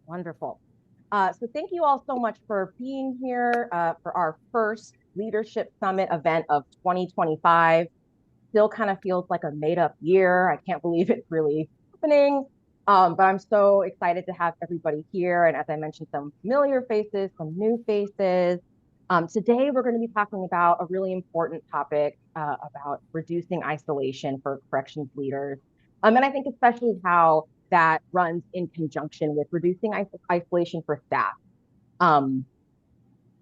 Wonderful. So thank you all so much for being here for our first Leadership Summit event of 2025. Still kind of feels like a made up year. I can't believe it's really happening. But I'm so excited to have everybody here. And as I mentioned, some familiar faces, some new faces. Today, we're going to be talking about a really important topic about reducing isolation for corrections leaders. And I think especially how that runs in conjunction with reducing isolation for staff. Um,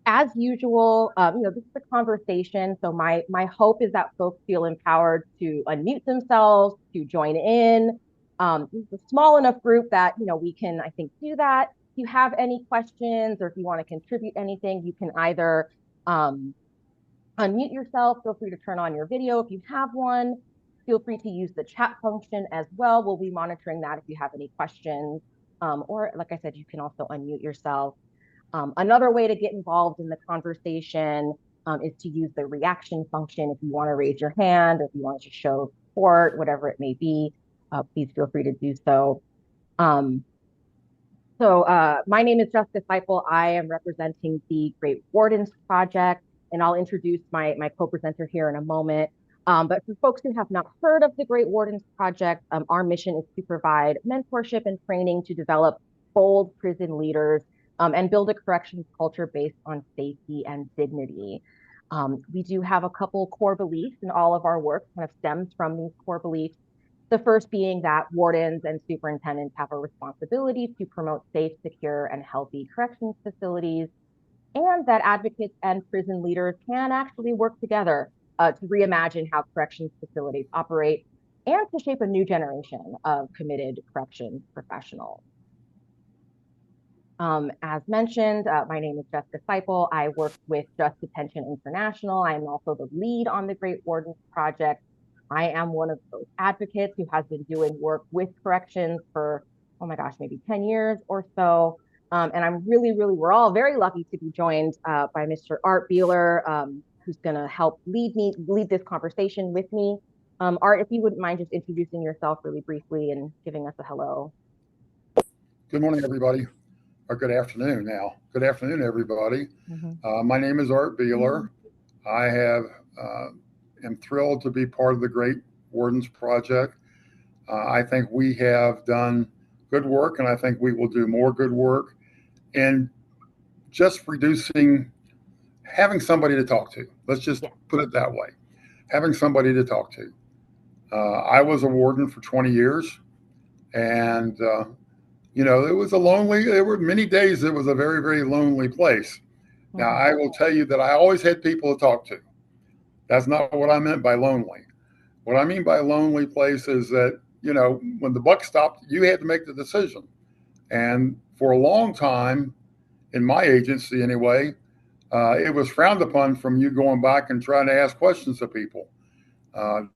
as usual, this is a conversation. So my hope is that folks feel empowered to unmute themselves, to join in. It's a small enough group that, we can, I think, do that. If you have any questions or if you want to contribute anything, you can either um, unmute yourself. Feel free to turn on your video if you have one. Feel free to use the chat function as well. We'll be monitoring that if you have any questions. Or like I said, you can also unmute yourself. Another way to get involved in the conversation is to use the reaction function. If you want to raise your hand or if you want to show support, whatever it may be, please feel free to do so. Um, my name is Jessica Seipel. I am representing the Great Wardens Project, and I'll introduce my co-presenter here in a moment. But for folks who have not heard of the Great Wardens Project, our mission is to provide mentorship and training to develop bold prison leaders and build a corrections culture based on safety and dignity. We do have a couple core beliefs, and all of our work kind of stems from these core beliefs. The first being that wardens and superintendents have a responsibility to promote safe, secure, and healthy corrections facilities, and that advocates and prison leaders can actually work together to reimagine how corrections facilities operate and to shape a new generation of committed corrections professionals. As mentioned, my name is Jessica Seipel. I work with Just Detention International. I am also the lead on the Great Wardens Project. I am one of those advocates who has been doing work with corrections for, oh my gosh, maybe 10 years or so. And I'm we're all very lucky to be joined by Mr. Art Beeler, who's going to help lead this conversation with me. Art, if you wouldn't mind just introducing yourself really briefly and giving us a hello. Good morning, everybody, or good afternoon now. Good afternoon, everybody. My name is Art Beeler. I am thrilled to be part of the Great Wardens Project. I think we have done good work, and I think we will do more good work in just having somebody to talk to. Let's just put it that way. Having somebody to talk to. I was a warden for 20 years, and it was there were many days it was a very, very lonely place. Now, I will tell you that I always had people to talk to. That's not what I meant by lonely. What I mean by lonely place is that, when the buck stopped, you had to make the decision. And for a long time, in my agency anyway, it was frowned upon from you going back and trying to ask questions of people.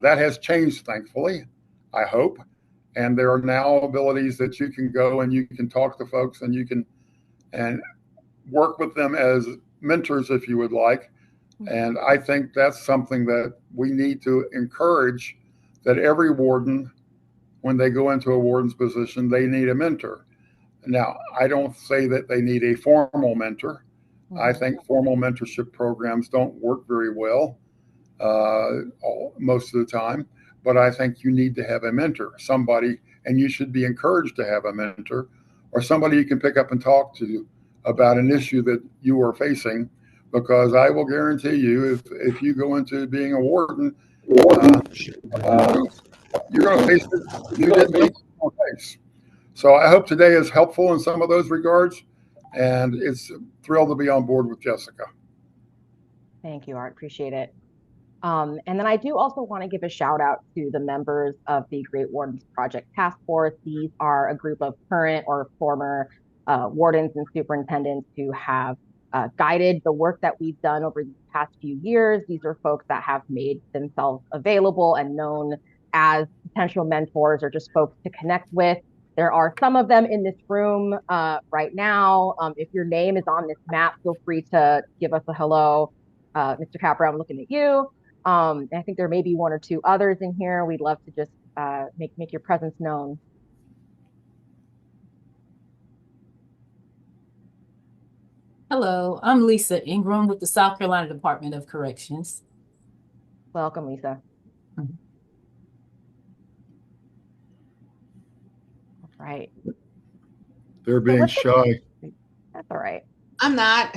That has changed, thankfully, I hope. And there are now abilities that you can go and you can talk to folks and you can and work with them as mentors if you would like. And I think that's something that we need to encourage, that every warden, when they go into a warden's position, they need a mentor. Now, I don't say that they need a formal mentor. I think formal mentorship programs don't work very well most of the time. But I think you need to have a mentor, somebody, and you should be encouraged to have a mentor or somebody you can pick up and talk to about an issue that you are facing. Because I will guarantee you, if you go into being a warden, you're going to face it you didn't think you were going to face. So I hope today is helpful in some of those regards, and it's thrilled to be on board with Jessica. Thank you, Art. Appreciate it. And then I do also want to give a shout out to the members of the Great Wardens Project Task Force. These are a group of current or former wardens and superintendents who have guided the work that we've done over the past few years. These are folks that have made themselves available and known as potential mentors or just folks to connect with. There are some of them in this room right now. If your name is on this map, feel free to give us a hello. Mr. Capra, I'm looking at you. And I think there may be one or two others in here. We'd love to just make your presence known. Hello, I'm Lisa Ingram with the South Carolina Department of Corrections. Welcome, Lisa. Mhm. All right. They're So being let's get, shy. that's all right. I'm not.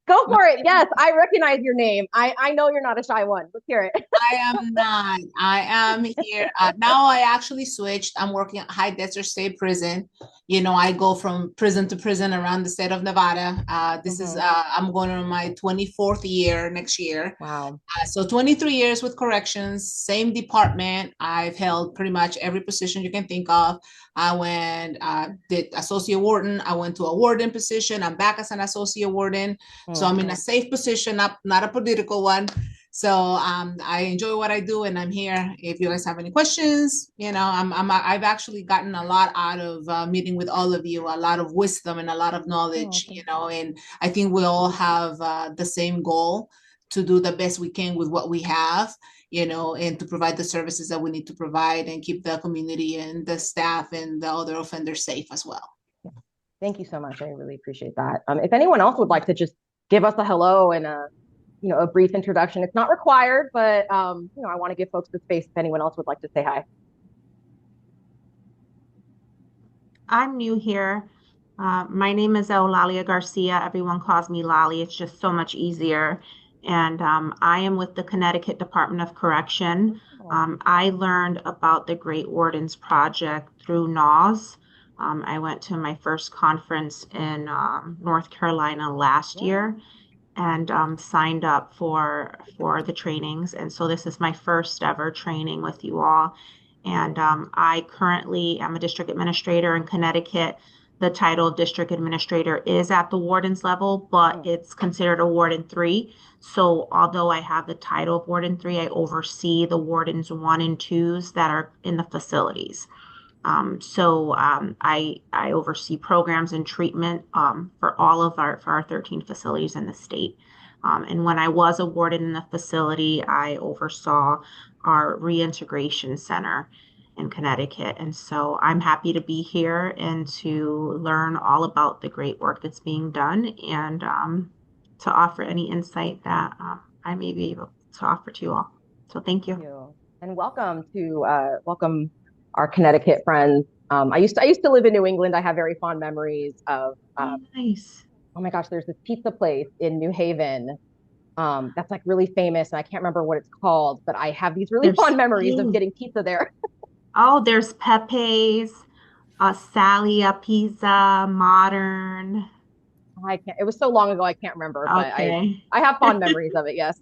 Go for it. Yes, I recognize your name. I know you're not a shy one. Let's hear it. I am not. I am here. Now I actually switched. I'm working at High Desert State Prison. I go from prison to prison around the state of Nevada. I'm going on my 24th year next year. Wow. So 23 years with corrections, same department. I've held pretty much every position you can think of. I went, did associate warden. I went to a warden position. I'm back as an associate warden. So I'm in a safe position, not a political one. So I enjoy what I do, and I'm here. If you guys have any questions, I've actually gotten a lot out of meeting with all of you, a lot of wisdom and a lot of knowledge, and I think we all have the same goal to do the best we can with what we have, and to provide the services that we need to provide and keep the community and the staff and the other offenders safe as well. Thank you so much. I really appreciate that. If anyone else would like to just give us a hello and a brief introduction, it's not required, but I want to give folks the space if anyone else would like to say hi. I'm new here. My name is Eulalia Garcia. Everyone calls me Lolly. It's just so much easier. And I am with the Connecticut Department of Correction. I learned about the Great Wardens Project through NAWS. I went to my first conference in North Carolina last year and signed up for the trainings. And so this is my first ever training with you all. And I currently am a district administrator in Connecticut. The title of district administrator is at the Wardens level, but it's considered a Warden 3. So although I have the title of Warden 3, I oversee the Wardens 1 and 2s that are in the facilities. I oversee programs and treatment for all of our 13 facilities in the state. And when I was a warden in the facility, I oversaw our reintegration center in Connecticut. And so I'm happy to be here and to learn all about the great work that's being done and to offer any insight that I may be able to offer to you all. So thank you. And welcome our Connecticut friends. I used to live in New England. I have very fond memories of Nice. Oh my gosh, there's this pizza place in New Haven that's like really famous, and I can't remember what it's called, but I have these really fond memories of getting pizza there. Oh, there's Pepe's, Salia Pizza, Modern. It was so long ago, I can't remember, but Okay. I have fond memories of it, yes.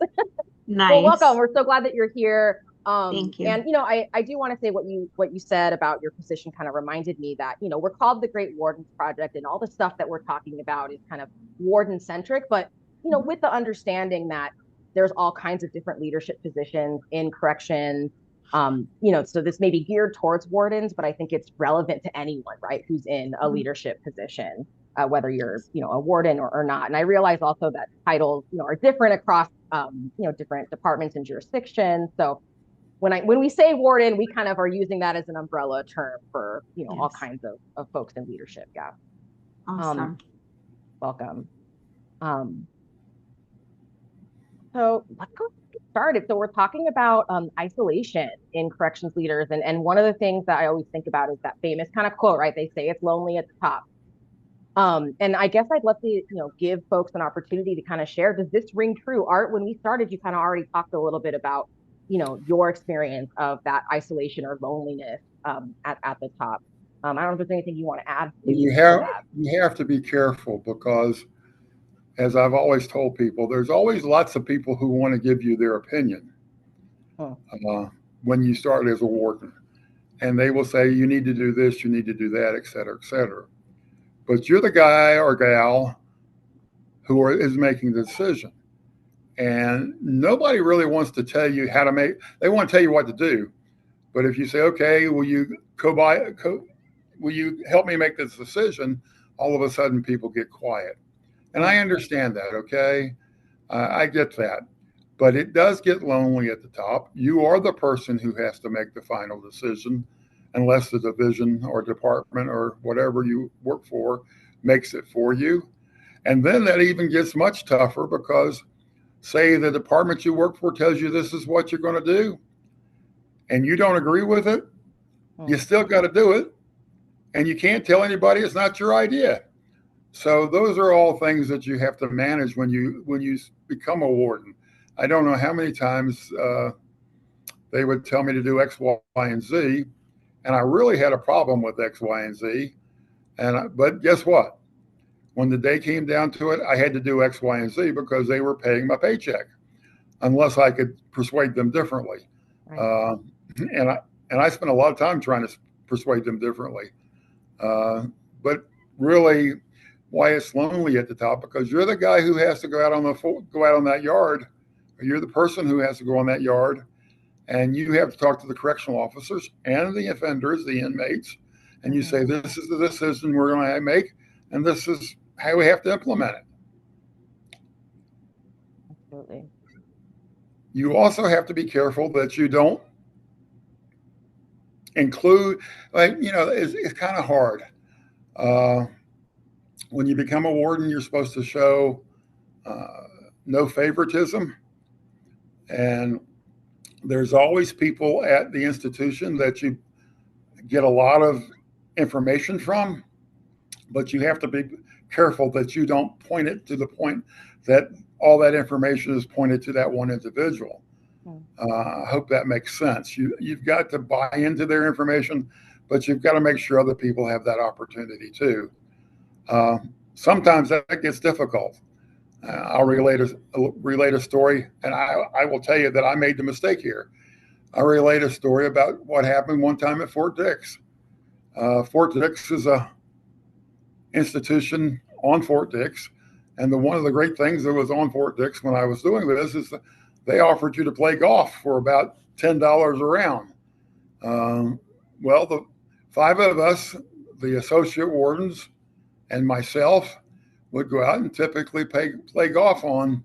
Nice. Well, welcome. We're so glad that you're here. Thank you. And I do want to say what you said about your position kind of reminded me that we're called the Great Wardens Project, and all the stuff that we're talking about is kind of warden centric, but with the understanding that there's all kinds of different leadership positions in corrections. So this may be geared towards wardens, but I think it's relevant to anyone, right, who's in a leadership position, whether you're a warden or not. And I realize also that titles are different across different departments and jurisdictions. So when we say warden, we kind of are using that as an umbrella term for all kinds of folks in leadership. Yeah. Awesome. Welcome. So let's go get started. So we're talking about isolation in corrections leaders, and one of the things that I always think about is that famous kind of quote, right? They say it's lonely at the top. And I guess I'd love to give folks an opportunity to kind of share. Does this ring true? Art, when we started, you kind of already talked a little bit about your experience of that isolation or loneliness at the top. I don't know if there's anything you want to add. You have to be careful because, as I've always told people, there's always lots of people who want to give you their opinion when you start as a warden. And they will say, you need to do this, you need to do that, et cetera, et cetera. But you're the guy or gal who is making the decision. And nobody really wants to tell you how to they want to tell you what to do. But if you say, okay, will you help me make this decision? All of a sudden people get quiet. And I understand that, okay? I get that. But it does get lonely at the top. You are the person who has to make the final decision, unless the division or department or whatever you work for makes it for you. And then that even gets much tougher because say the department you work for tells you this is what you're going to do and you don't agree with it, you still got to do it. And you can't tell anybody it's not your idea. So those are all things that you have to manage when you become a warden. I don't know how many times they would tell me to do X, Y, and Z, and I really had a problem with X, Y, and Z. But guess what? When the day came down to it, I had to do X, Y, and Z because they were paying my paycheck, unless I could persuade them differently. Right. And I spent a lot of time trying to persuade them differently. But really, why it's lonely at the top, because you're the guy who has to go out on that yard, or you're the person who has to go on that yard, and you have to talk to the correctional officers and the offenders, the inmates, and you say, this is the decision we're going to make, and this is how we have to implement it. Absolutely. You also have to be careful that you don't include, it's kind of hard. When you become a warden, you're supposed to show no favoritism. And there's always people at the institution that you get a lot of information from, but you have to be careful that you don't point it to the point that all that information is pointed to that one individual. I hope that makes sense. You've got to buy into their information, but you've got to make sure other people have that opportunity too. Sometimes that gets difficult. I'll relate a story, and I will tell you that I made the mistake here. I relate a story about what happened one time at Fort Dix. Fort Dix is a institution on Fort Dix, and one of the great things that was on Fort Dix when I was doing this is that they offered you to play golf for about $10 a round. Well, the 5 of us, the associate wardens and myself, would go out and typically play golf on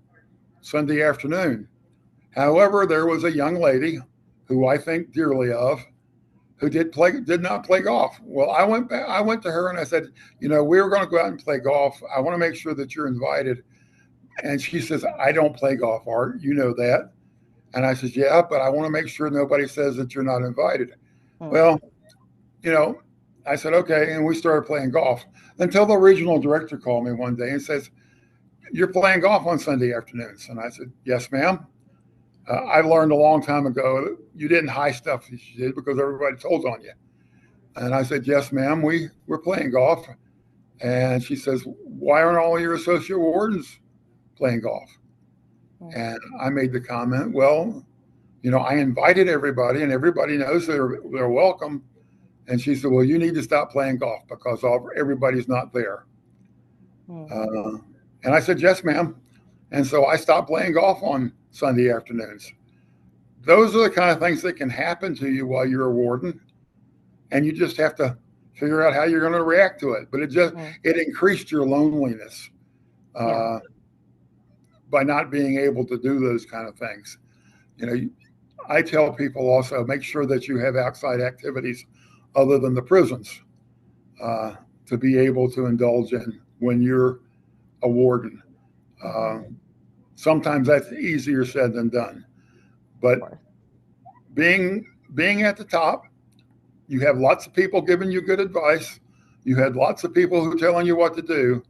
Sunday afternoon. However, there was a young lady who I think dearly of who did not play golf. Well, I went to her and I said, we were going to go out and play golf. I want to make sure that you're invited. And she says, I don't play golf, Art. You know that. And I said, yeah, but I want to make sure nobody says that you're not invited. Well, I said, okay. And we started playing golf until the regional director called me one day and says, you're playing golf on Sunday afternoons. And I said, yes, ma'am. I learned a long time ago you didn't hide stuff as you did because everybody told on you. And I said, yes, ma'am, we're playing golf. And she says, why aren't all your associate wardens playing golf? And I made the comment, well, I invited everybody and everybody knows they're welcome. And she said, well, you need to stop playing golf because everybody's not there. And I said, yes, ma'am. And so I stopped playing golf on Sunday afternoons. Those are the kind of things that can happen to you while you're a warden. And you just have to figure out how you're going to react to it. But it increased your loneliness by not being able to do those kind of things. I tell people also, make sure that you have outside activities other than the prisons to be able to indulge in when you're a warden. Sometimes that's easier said than done. But being at the top, you have lots of people giving you good advice. You had lots of people who are telling you what to do,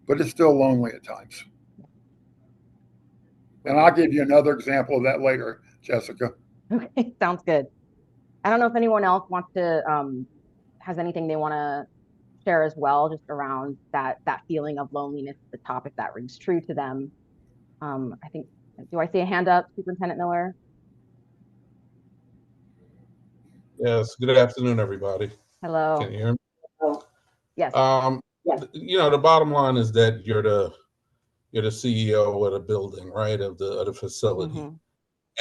but it's still lonely at times. And I'll give you another example of that later, Jessica. Okay, sounds good. I don't know if anyone else wants to, has anything they want to share as well, just around that feeling of loneliness at the top, if that rings true to them. I think, do I see a hand up, Superintendent Miller? Yes, good afternoon, everybody. Hello. Can you hear me? Yes. Yes. The bottom line is that you're the CEO of the building, right, of the facility.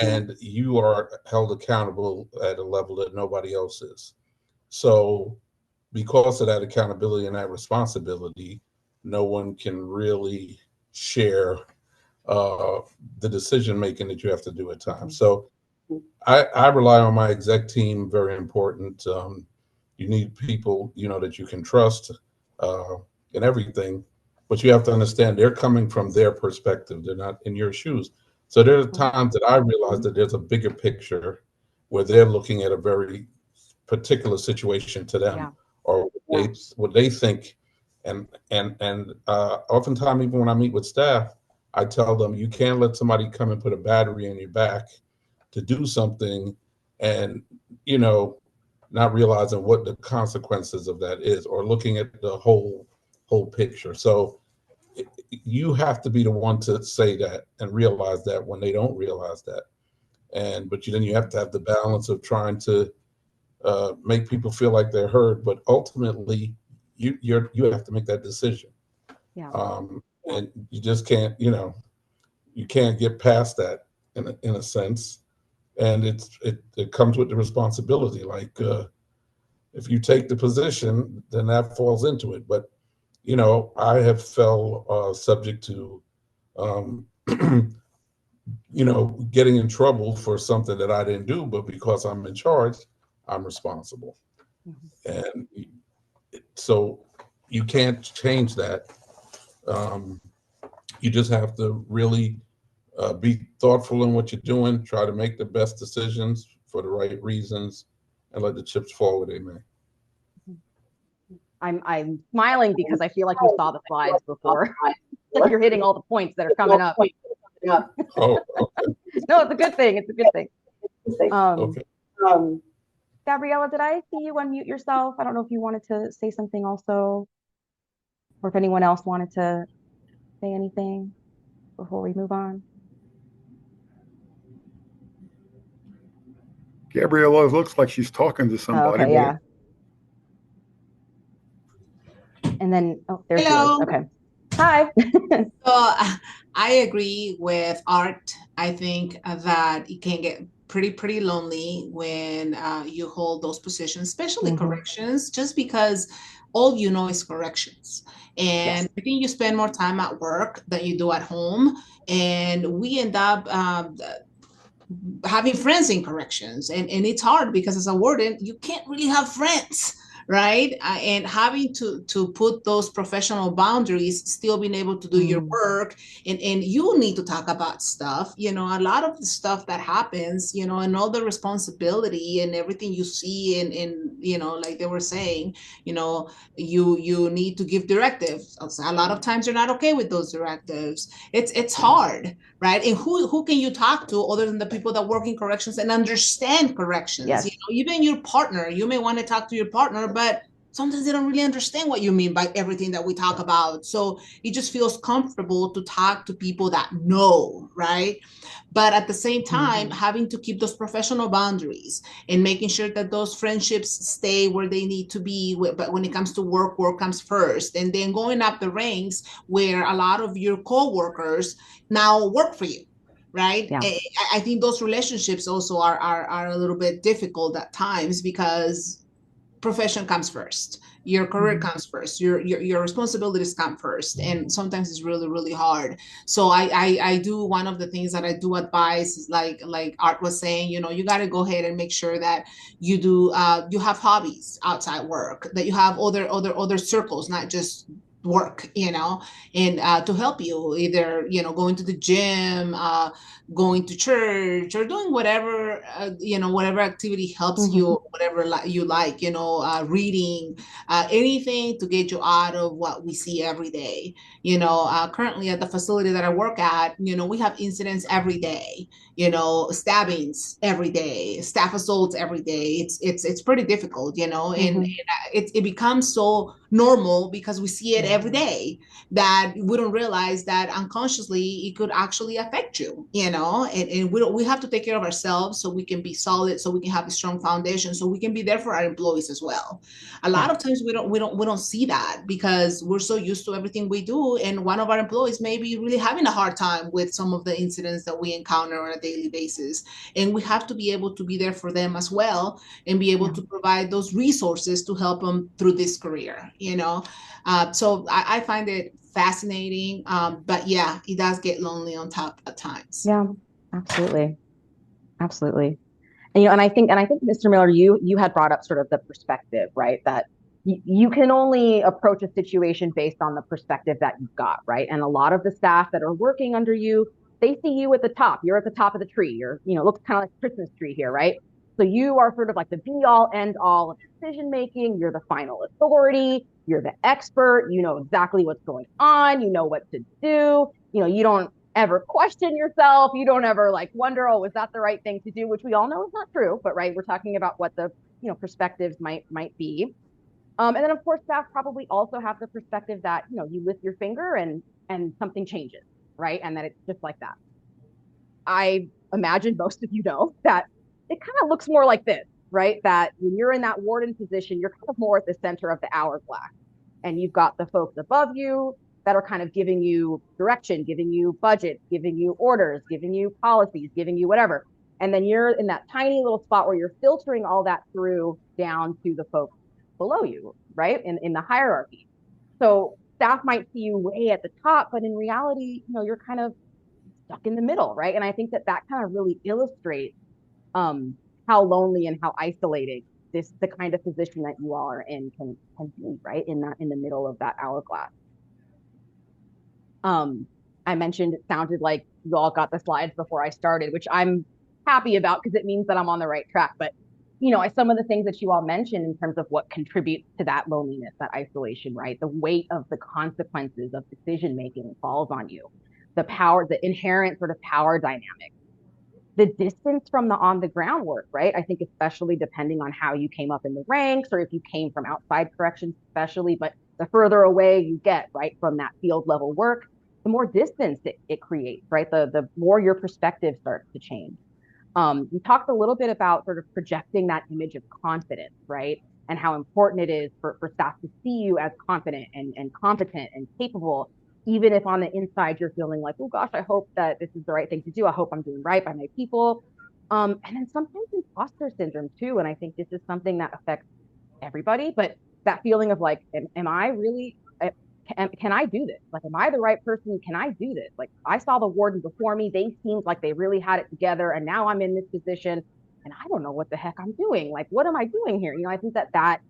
And you are held accountable at a level that nobody else is. So because of that accountability and that responsibility, no one can really share the decision-making that you have to do at times. So I rely on my exec team, very important. You need people, that you can trust in everything. but you have to understand they're coming from their perspective. They're not in your shoes. So there are times that I realize that there's a bigger picture where they're looking at a very particular situation to them, or what they think. And oftentimes, even when I meet with staff, I tell them you can't let somebody come and put a battery in your back to do something, and not realizing what the consequences of that is, or looking at the whole picture. So you have to be the one to say that and realize that when they don't realize that. But then you have to have the balance of trying to make people feel like they're heard, but ultimately you have to make that decision. And you just can't, you can't get past that in a sense. And it comes with the responsibility. Like if you take the position, then that falls into it. But I have fell subject to getting in trouble for something that I didn't do, but because I'm in charge, I'm responsible. And so you can't change that. You just have to really be thoughtful in what you're doing, try to make the best decisions for the right reasons, and let the chips fall where they may. I'm smiling because I feel like you saw the slides before. Like you're hitting all the points that are coming up. Oh, okay. No, it's a good thing. It's a good thing. Okay. Gabriella, did I see you unmute yourself? I don't know if you wanted to say something also, or if anyone else wanted to say anything before we move on. Gabriella looks like she's talking to somebody. Okay, yeah. And then, there she is. Okay. Hi. So I agree with Art. I think that it can get pretty lonely when you hold those positions, especially corrections, just because all you know is corrections. And I think you spend more time at work than you do at home. And we end up having friends in corrections. And it's hard because as a warden, you can't really have friends. Right. And having to put those professional boundaries, still being able to do your work, and you need to talk about stuff, a lot of the stuff that happens, and all the responsibility and everything you see and like they were saying, you need to give directives. A lot of times you're not okay with those directives. It's hard. Right. And who can you talk to other than the people that work in corrections and understand corrections? Yes. Even your partner, you may want to talk to your partner, but sometimes they don't really understand what you mean by everything that we talk about. So it just feels comfortable to talk to people that know, right? But at the same time, having to keep those professional boundaries and making sure that those friendships stay where they need to be. But when it comes to work comes first. And then going up the ranks where a lot of your coworkers now work for you. Right. Yeah. I think those relationships also are a little bit difficult at times because profession comes first, your career comes first, your responsibilities come first, and sometimes it's really, really hard. So I do, one of the things that I do advise is like Art was saying, you got to go ahead and make sure that you do you have hobbies outside work, that you have other circles, not just work, and to help you, either going to the gym, going to church, or doing whatever whatever activity helps you, whatever you like, reading, anything to get you out of what we see every day. Currently at the facility that I work at, we have incidents every day, stabbings every day, staff assaults every day. It's pretty difficult, and it becomes so normal because we see it every day that we don't realize that unconsciously it could actually affect you, and we have to take care of ourselves so we can be solid, so we can have a strong foundation, so we can be there for our employees as well. A lot of times we don't see that because we're so used to everything we do, and one of our employees may be really having a hard time with some of the incidents that we encounter on a daily basis, and we have to be able to be there for them as well and be able to provide those resources to help them through this career. So I find it fascinating, but yeah, it does get lonely on top at times. Yeah, absolutely. And and I think Mr. Miller, you had brought up sort of the perspective, right? That you can only approach a situation based on the perspective that you've got, right? And a lot of the staff that are working under you, they see you at the top. You're at the top of the tree. You're, looks kind of like a Christmas tree here, right? So you are sort of like the be all end all of decision making. You're the final authority. You're the expert. You know exactly what's going on. You know what to do. You don't ever question yourself. You don't ever like wonder, oh, is that the right thing to do? Which we all know is not true, but right, we're talking about what the perspectives might be. And then of course, staff probably also have the perspective that, you lift your finger and something changes, right? And that it's just like that. I imagine most of you know that it kind of looks more like this, right? That when you're in that warden position, you're kind of more at the center of the hourglass. And you've got the folks above you that are kind of giving you direction, giving you budgets, giving you orders, giving you policies, giving you whatever. And then you're in that tiny little spot where you're filtering all that through down to the folks below you, right? In the hierarchy. So staff might see you way at the top, but in reality, you're kind of stuck in the middle, right? And I think that kind of really illustrates how lonely and how isolating the kind of position that you all are in can be, right? In the middle of that hourglass. I mentioned it sounded like you all got the slides before I started, which I'm happy about because it means that I'm on the right track. But some of the things that you all mentioned in terms of what contributes to that loneliness, that isolation, right? The weight of the consequences of decision making falls on you. The inherent sort of power dynamic, the distance from the on the ground work, right? I think especially depending on how you came up in the ranks or if you came from outside corrections, especially, but the further away you get, right, from that field level work, the more distance it creates, right? The more your perspective starts to change. You talked a little bit about sort of projecting that image of confidence, right? And how important it is for staff to see you as confident and competent and capable, even if on the inside you're feeling like, oh gosh, I hope that this is the right thing to do. I hope I'm doing right by my people. And then sometimes imposter syndrome too. And I think this is something that affects everybody, but that feeling of like, am I really, can I do this? Like, am I the right person? Can I do this? Like, I saw the warden before me. They seemed like they really had it together. And now I'm in this position and I don't know what the heck I'm doing. Like, what am I doing here? I think that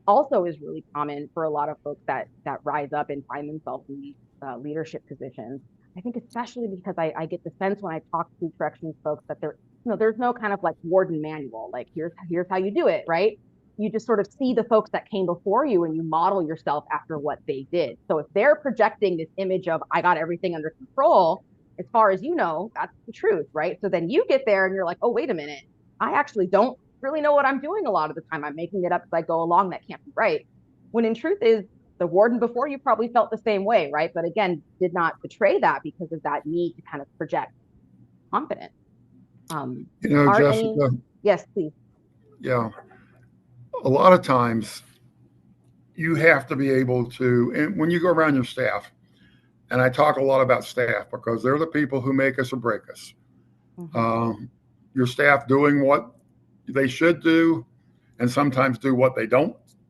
also is really common for a lot of folks that rise up and find themselves in these leadership positions. I think especially because I get the sense when I talk to corrections folks that there's no kind of like warden manual, like here's how you do it, right? You just sort of see the folks that came before you and you model yourself after what they did. So if they're projecting this image of I got everything under control, as far as that's the truth, right? So then you get there and you're like, oh, wait a minute, I actually don't really know what I'm doing a lot of the time. I'm making it up as I go along. That can't be right. When in truth is the warden before you probably felt the same way, right? But again, did not betray that because of that need to kind of project confidence. Jessica. Yes, please. Yeah. A lot of times you have to be able to, and when you go around your staff, and I talk a lot about staff because they're the people who make us or break us. Mm-hmm. Your staff doing what they should do and sometimes do what they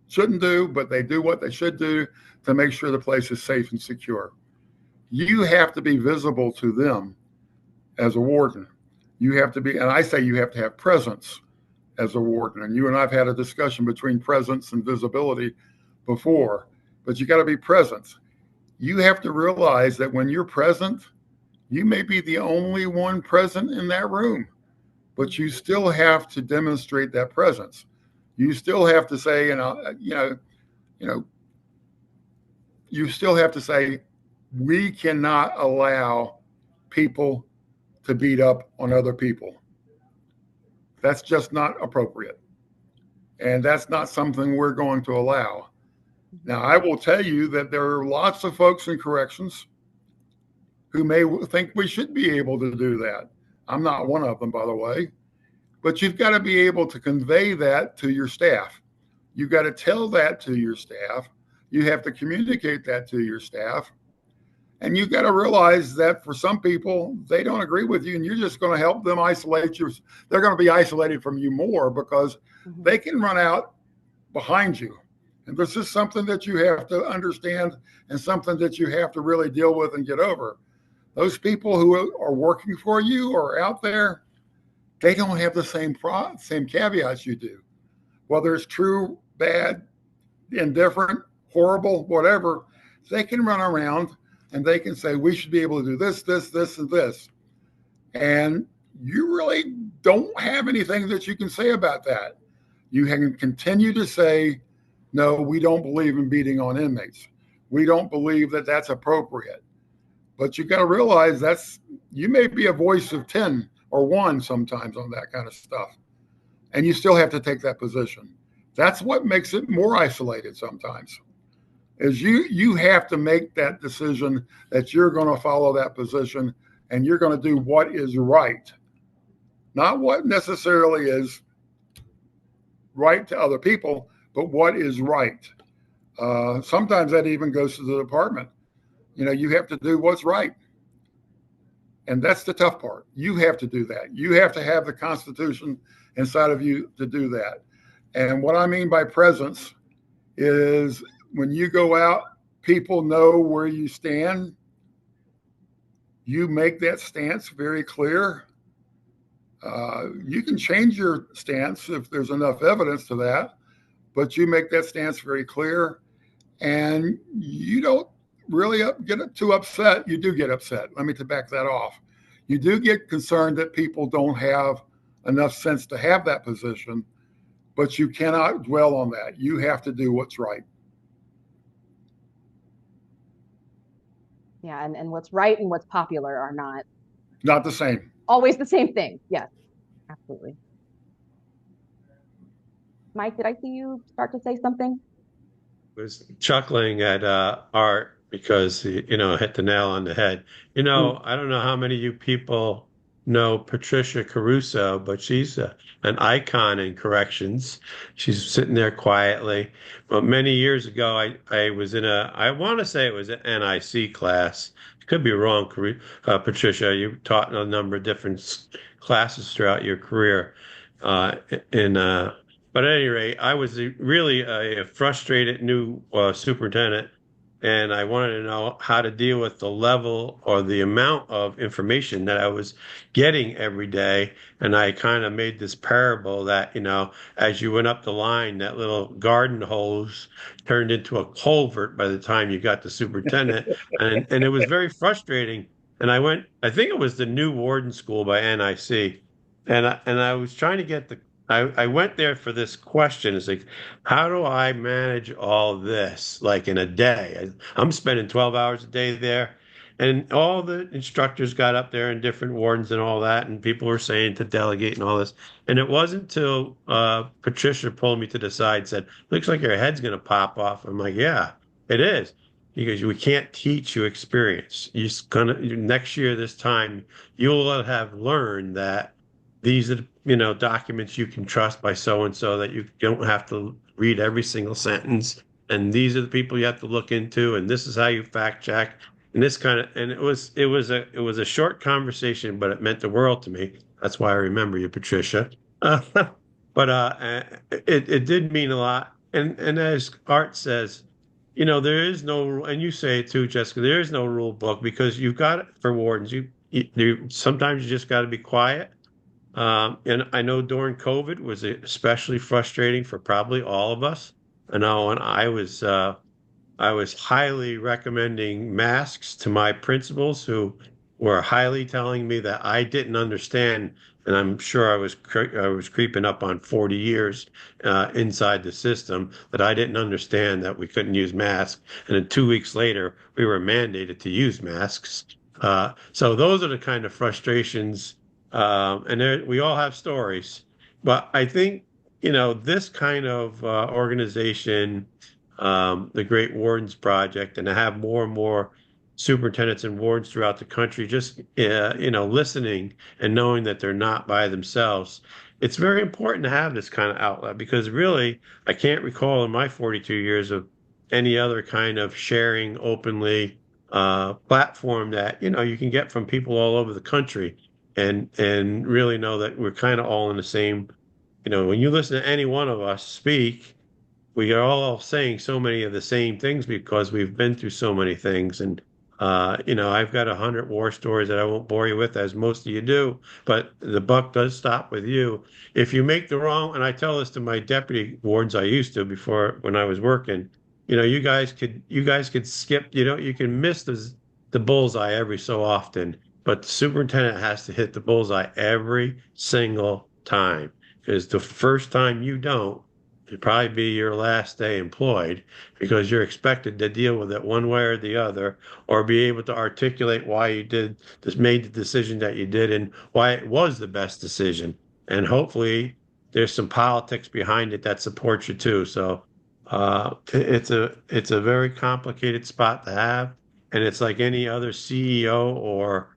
shouldn't do, but they do what they should do to make sure the place is safe and secure. You have to be visible to them as a warden. You have to be, and I say you have to have presence as a warden. And you and I've had a discussion between presence and visibility before, but you got to be present. You have to realize that when you're present, you may be the only one present in that room, but you still have to demonstrate that presence. You still have to say, you still have to say, we cannot allow people to beat up on other people. That's just not appropriate. And that's not something we're going to allow. Now, I will tell you that there are lots of folks in corrections who may think we should be able to do that. I'm not one of them, by the way. But you've got to be able to convey that to your staff. You've got to tell that to your staff. You have to communicate that to your staff. And you've got to realize that for some people, they don't agree with you and you're just going to help them isolate you. They're going to be isolated from you more because they can run out behind you. And this is something that you have to understand and something that you have to really deal with and get over. Those people who are working for you or out there, they don't have the same caveats you do. Whether it's true, bad, indifferent, horrible, whatever, they can run around and they can say, we should be able to do this, this, this, and this. And you really don't have anything that you can say about that. You can continue to say, no, we don't believe in beating on inmates. We don't believe that that's appropriate. But you got to realize you may be a voice of 10 or 1 sometimes on that kind of stuff. And you still have to take that position. That's what makes it more isolated sometimes, is you have to make that decision that you're going to follow that position and you're going to do what is right, not what necessarily is right to other people, but what is right. Sometimes that even goes to the department. You have to do what's right. And that's the tough part. You have to do that. You have to have the Constitution inside of you to do that. And what I mean by presence is when you go out, people know where you stand. You make that stance very clear. You can change your stance if there's enough evidence to that, but you make that stance very clear. And you don't really get too upset. You do get upset. Let me back that off. You do get concerned that people don't have enough sense to have that position, but you cannot dwell on that. You have to do what's right. Yeah, and what's right and what's popular are not the same. Always the same thing. Yes, absolutely. Mike, did I see you start to say something? Was chuckling at Art because he, hit the nail on the head. I don't know how many of you people know Patricia Caruso, but she's an icon in corrections. She's sitting there quietly. But many years ago, I was in I want to say it was an NIC class. Could be wrong, Patricia. You taught a number of different classes throughout your career. But at any rate, I was really a frustrated new superintendent, and I wanted to know how to deal with the level or the amount of information that I was getting every day. And I kind of made this parable that, as you went up the line, that little garden hose turned into a culvert by the time you got the superintendent. and it was very frustrating. And I think it was the new warden school by NIC. And I was trying to get I went there for this question. It's like, how do I manage all this like in a day? I'm spending 12 hours a day there. And all the instructors got up there and different wardens and all that. And people were saying to delegate and all this. And it wasn't until Patricia pulled me to the side and said, looks like your head's going to pop off. I'm like, yeah, it is. Because we can't teach you experience. Next year, this time, you'll have learned that these are documents you can trust by so and so, that you don't have to read every single sentence, and these are the people you have to look into, and this is how you fact check, and it was a short conversation, but it meant the world to me. That's why I remember you, Patricia. But it did mean a lot, and as Art says, there is no, and you say it too, Jessica, there is no rule book, because you've got it for wardens. You sometimes you just got to be quiet. And I know during COVID was especially frustrating for probably all of us. I know, and I was highly recommending masks to my principals, who were highly telling me that I didn't understand, and I'm sure I was creeping up on 40 years inside the system, that I didn't understand that we couldn't use masks. And then 2 weeks later, we were mandated to use masks. So those are the kind of frustrations. And we all have stories, but I think, this kind of organization, the Great Wardens Project, and to have more and more superintendents and wardens throughout the country, just, listening and knowing that they're not by themselves. It's very important to have this kind of outlet, because really, I can't recall in my 42 years of any other kind of sharing openly platform that, you can get from people all over the country. And really know that we're kind of all in the same, when you listen to any one of us speak, we are all saying so many of the same things because we've been through so many things. And I've got 100 war stories that I won't bore you with, as most of you do, but the buck does stop with you. If you make the wrong, and I tell this to my deputy wardens I used to before when I was working, you guys could skip, you can miss the bullseye every so often, but the superintendent has to hit the bullseye every single time. Because the first time you don't, it'd probably be your last day employed because you're expected to deal with it one way or the other, or be able to articulate why you made the decision that you did and why it was the best decision. And hopefully there's some politics behind it that supports you too. So it's a very complicated spot to have, and it's like any other CEO or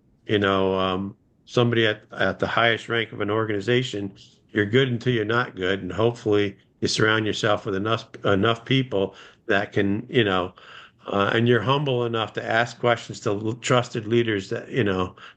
somebody at the highest rank of an organization. You're good until you're not good, and hopefully you surround yourself with enough people that can, and you're humble enough to ask questions to trusted leaders that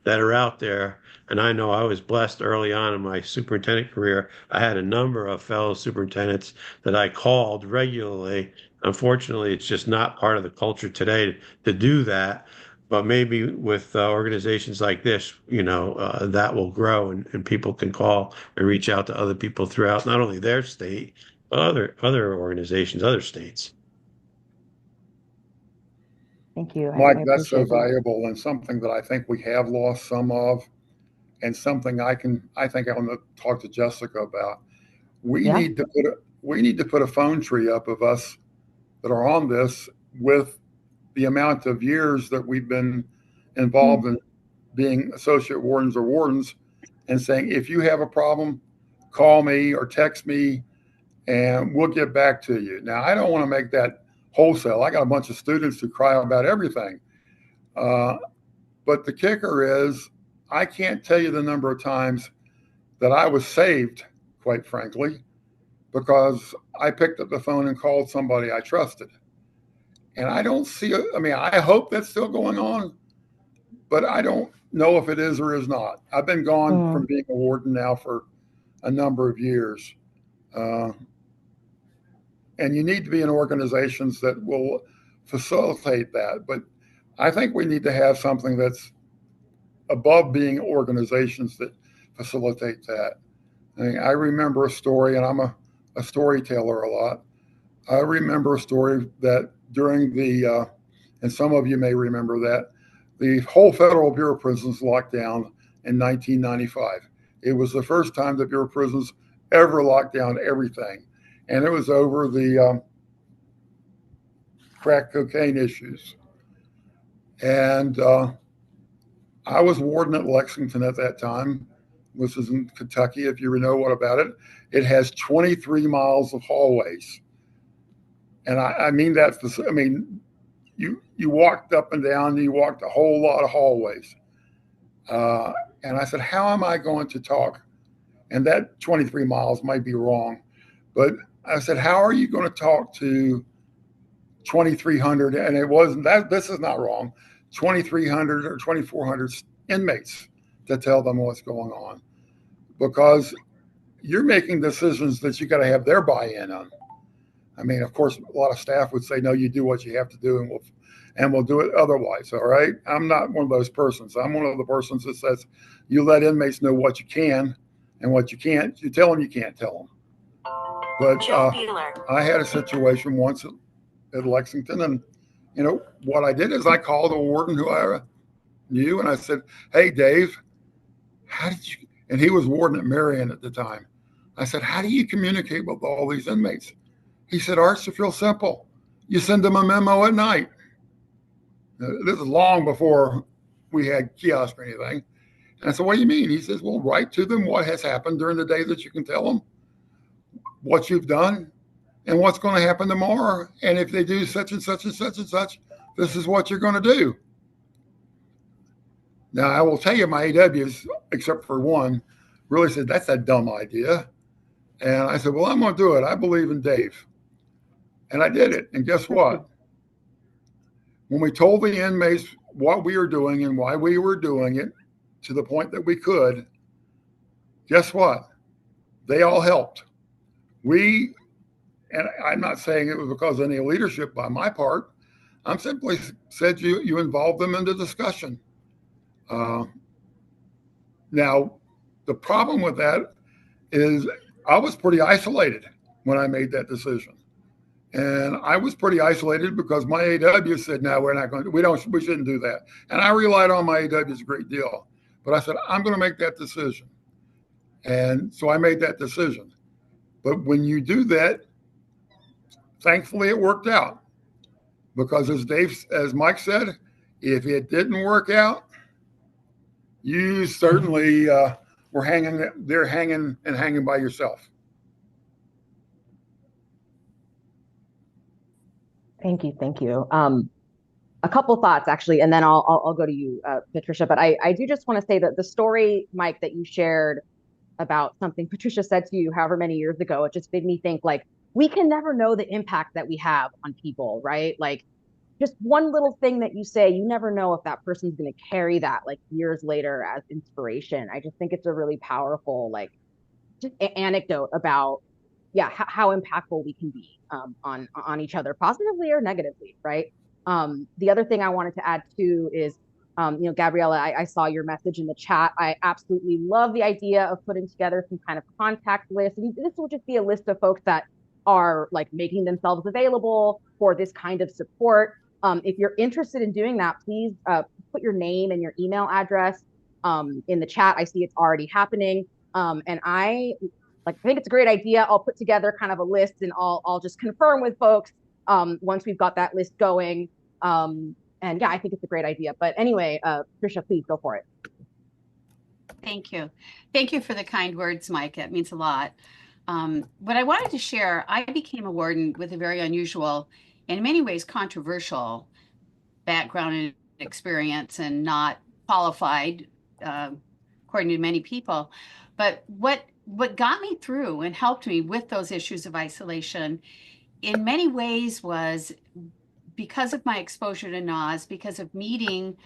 are out there. And I know I was blessed early on in my superintendent career. I had a number of fellow superintendents that I called regularly. Unfortunately, it's just not part of the culture today to do that. But maybe with organizations like this, that will grow, and people can call and reach out to other people throughout not only their state, but other organizations, other states. Thank you. Mike, I that's so appreciate that. valuable and something that I think we have lost some of, and something I think I want to talk to Jessica about. We Yeah. need to put a phone tree up of us that are on this with the amount of years that we've been involved in being associate wardens or wardens, and saying, if you have a problem, call me or text me and we'll get back to you. Now, I don't want to make that wholesale. I got a bunch of students who cry about everything. But the kicker is, I can't tell you the number of times that I was saved, quite frankly, because I picked up the phone and called somebody I trusted. And I don't see it. I mean, I hope that's still going on, but I don't know if it is or is not. I've been gone from being a warden now for a number of years. And you need to be in organizations that will facilitate that. But I think we need to have something that's above being organizations that facilitate that. I mean, I remember a story, and I'm a storyteller a lot. I remember a story that during the, and some of you may remember that, the whole Federal Bureau of Prisons locked down in 1995. It was the first time the Bureau of Prisons ever locked down everything. And it was over the crack cocaine issues. And I was warden at Lexington at that time. This is in Kentucky, if you know what about it. It has 23 miles of hallways. And I mean that, I mean, you walked up and down, you walked a whole lot of hallways. And I said, how am I going to talk? And that 23 miles might be wrong, but I said, how are you going to talk to 2,300? And it wasn't that, this is not wrong, 2,300 or 2,400 inmates to tell them what's going on, because you're making decisions that you got to have their buy-in on. I mean, of course, a lot of staff would say, no, you do what you have to do, and we'll do it otherwise. All right. I'm not one of those persons. I'm one of the persons that says you let inmates know what you can and what you can't. You tell them you can't tell them. But I had a situation once at Lexington, and what I did is I called a warden who I knew, and I said, hey, Dave, how did you, and he was warden at Marion at the time. I said, how do you communicate with all these inmates? He said, Arch, it's real simple. You send them a memo at night. This is long before we had kiosks or anything. And I said, what do you mean? He says, well, write to them what has happened during the day that you can tell them, what you've done, and what's going to happen tomorrow. And if they do such and such and such and such, this is what you're going to do. Now, I will tell you, my AWs, except for one, really said, that's a dumb idea. And I said, well, I'm going to do it. I believe in Dave. And I did it. And guess what? When we told the inmates what we were doing and why we were doing it to the point that we could, guess what? They all helped. And I'm not saying it was because of any leadership by my part. I'm simply said you involve them in the discussion. Now, the problem with that is I was pretty isolated when I made that decision. And I was pretty isolated because my AW said, no, we're not going to, we shouldn't do that. And I relied on my AWs a great deal. But I said, I'm going to make that decision. And so I made that decision. But when you do that, thankfully it worked out. Because as Mike said, if it didn't work out, you certainly were hanging by yourself. Thank you. A couple thoughts actually, and then I'll go to you, Patricia. But I do just want to say that the story, Mike, that you shared about something Patricia said to you however many years ago, it just made me think like we can never know the impact that we have on people, right? Like just one little thing that you say, you never know if that person's going to carry that like years later as inspiration. I just think it's a really powerful like just anecdote about how impactful we can be on each other, positively or negatively, right? The other thing I wanted to add too is, Gabriella, I saw your message in the chat. I absolutely love the idea of putting together some kind of contact list. And this will just be a list of folks that are like making themselves available for this kind of support. If you're interested in doing that, please put your name and your email address in the chat. I see it's already happening. And I think it's a great idea. I'll put together kind of a list and I'll just confirm with folks once we've got that list going. And yeah, I think it's a great idea. But anyway, Patricia, please go for it. Thank you. Thank you for the kind words, Mike. That means a lot. What I wanted to share, I became a warden with a very unusual, in many ways controversial background and experience, and not qualified, according to many people. But what got me through and helped me with those issues of isolation in many ways was because of my exposure to NAS, because of meeting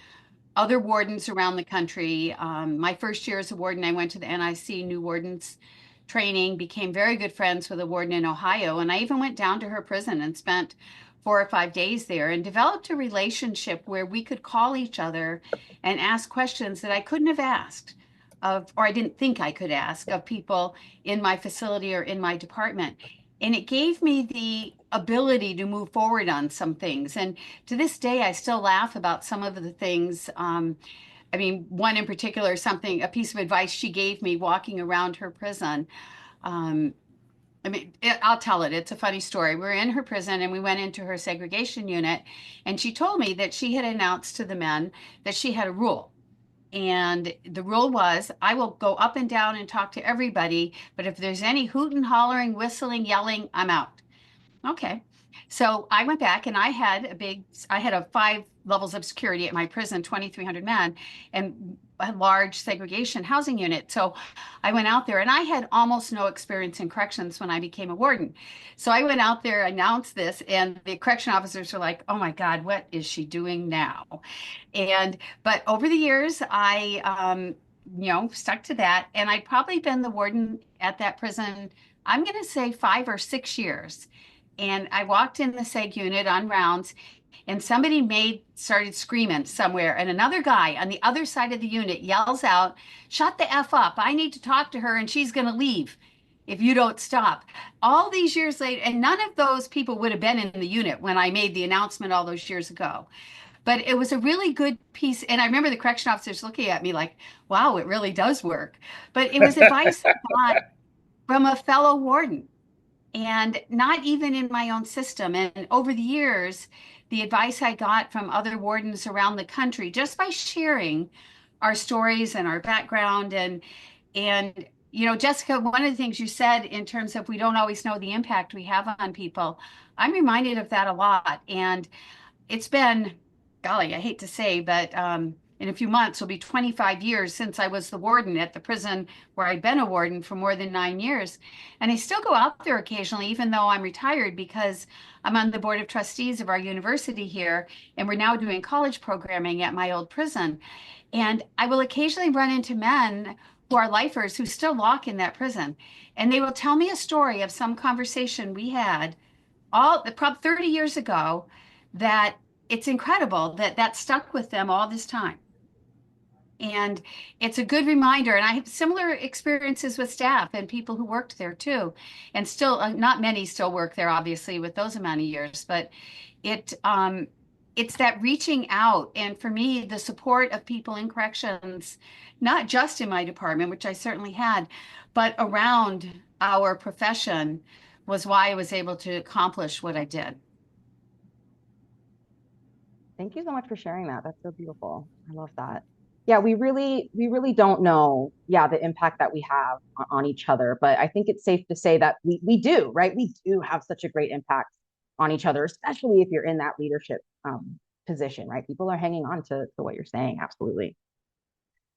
other wardens around the country. My first year as a warden, I went to the NIC New Wardens training, became very good friends with a warden in Ohio. And I even went down to her prison and spent 4 or 5 days there and developed a relationship where we could call each other and ask questions that I couldn't have asked or I didn't think I could ask of people in my facility or in my department. And it gave me the ability to move forward on some things. And to this day, I still laugh about some of the things. One in particular, a piece of advice she gave me walking around her prison. I'll tell it. It's a funny story. We were in her prison and we went into her segregation unit. And she told me that she had announced to the men that she had a rule. And the rule was, I will go up and down and talk to everybody, but if there's any hooting, hollering, whistling, yelling, I'm out. Okay. So I went back and I had 5 levels of security at my prison, 2,300 men, and a large segregation housing unit. So I went out there and I had almost no experience in corrections when I became a warden. So I went out there, announced this, and the correction officers were like, oh my God, what is she doing now? But over the years, I, stuck to that. And I'd probably been the warden at that prison, I'm going to say 5 or 6 years. And I walked in the seg unit on rounds and somebody started screaming somewhere. And another guy on the other side of the unit yells out, shut the F up. I need to talk to her and she's going to leave if you don't stop. All these years later, and none of those people would have been in the unit when I made the announcement all those years ago. But it was a really good piece. And I remember the correction officers looking at me like, wow, it really does work. But it was advice I got from a fellow warden. And not even in my own system. And over the years, the advice I got from other wardens around the country, just by sharing our stories and our background. And Jessica, one of the things you said in terms of we don't always know the impact we have on people, I'm reminded of that a lot. And it's been, golly, I hate to say, but in a few months, it'll be 25 years since I was the warden at the prison where I'd been a warden for more than 9 years. And I still go out there occasionally, even though I'm retired, because I'm on the board of trustees of our university here. And we're now doing college programming at my old prison. And I will occasionally run into men who are lifers who still lock in that prison. And they will tell me a story of some conversation we had probably 30 years ago that it's incredible that that stuck with them all this time. And it's a good reminder. And I have similar experiences with staff and people who worked there too. And still, not many still work there, obviously, with those amount of years. But it it's that reaching out. And for me, the support of people in corrections, not just in my department, which I certainly had, but around our profession was why I was able to accomplish what I did. Thank you so much for sharing that. That's so beautiful. I love that. Yeah, we really don't know, yeah, the impact that we have on each other, but I think it's safe to say that we do, right? We do have such a great impact on each other, especially if you're in that leadership position, right? People are hanging on to what you're saying, absolutely.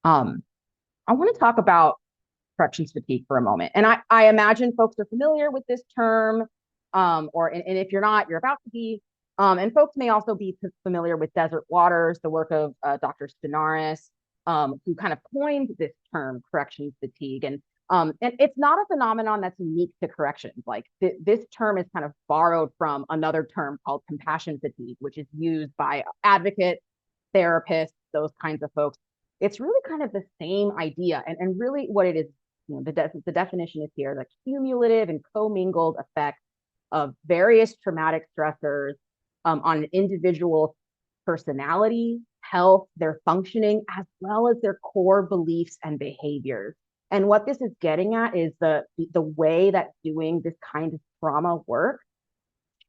I want to talk about corrections fatigue for a moment. And I imagine folks are familiar with this term, and if you're not, you're about to be. And folks may also be familiar with Desert Waters, the work of Dr. Spinaris, who kind of coined this term, corrections fatigue. And it's not a phenomenon that's unique to corrections. Like this term is kind of borrowed from another term called compassion fatigue, which is used by advocates, therapists, those kinds of folks. It's really kind of the same idea. And really what it is, the definition is here, the cumulative and commingled effects of various traumatic stressors on an individual's personality, health, their functioning, as well as their core beliefs and behaviors. And what this is getting at is the way that doing this kind of trauma work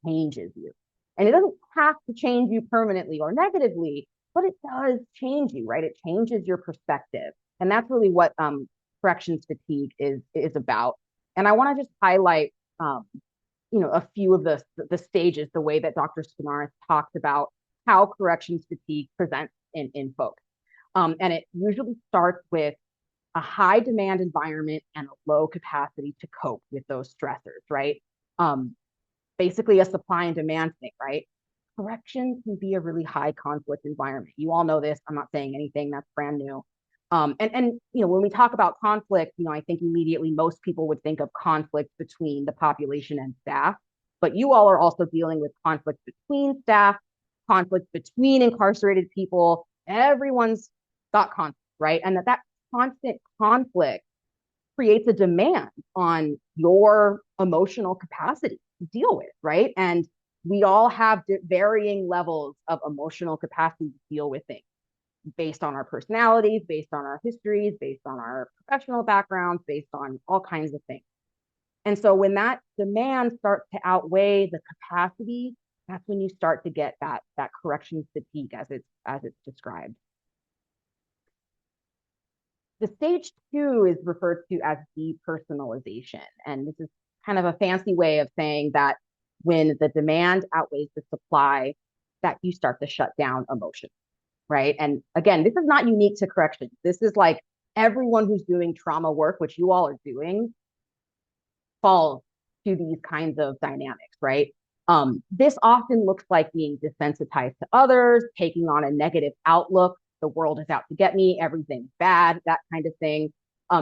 changes you. And it doesn't have to change you permanently or negatively, but it does change you, right? It changes your perspective. And that's really what corrections fatigue is about. And I want to just highlight a few of the stages, the way that Dr. Spinaris talks about how corrections fatigue presents in folks. And it usually starts with a high demand environment and a low capacity to cope with those stressors, right? Basically a supply and demand thing, right? Corrections can be a really high conflict environment. You all know this. I'm not saying anything that's brand new. And when we talk about conflict, I think immediately most people would think of conflict between the population and staff, but you all are also dealing with conflict between staff, conflict between incarcerated people. Everyone's got conflict, right? And that constant conflict creates a demand on your emotional capacity to deal with, right? And we all have varying levels of emotional capacity to deal with things based on our personalities, based on our histories, based on our professional backgrounds, based on all kinds of things. And so when that demand starts to outweigh the capacity, that's when you start to get that corrections fatigue as it's described. The stage 2 is referred to as depersonalization. And this is kind of a fancy way of saying that when the demand outweighs the supply, that you start to shut down emotion, right? And again, this is not unique to corrections. This is like everyone who's doing trauma work, which you all are doing, falls to these kinds of dynamics, right? This often looks like being desensitized to others, taking on a negative outlook. The world is out to get me, everything's bad, that kind of thing.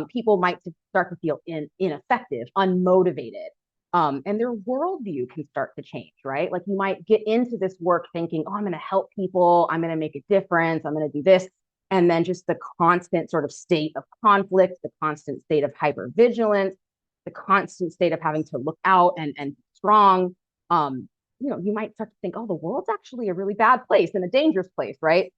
People might start to feel ineffective, unmotivated. And their worldview can start to change, right? Like you might get into this work thinking, oh, I'm going to help people, I'm going to make a difference, I'm going to do this. And then just the constant sort of state of conflict, the constant state of hypervigilance, the constant state of having to look out and be strong. You might start to think, oh, the world's actually a really bad place and a dangerous place, right?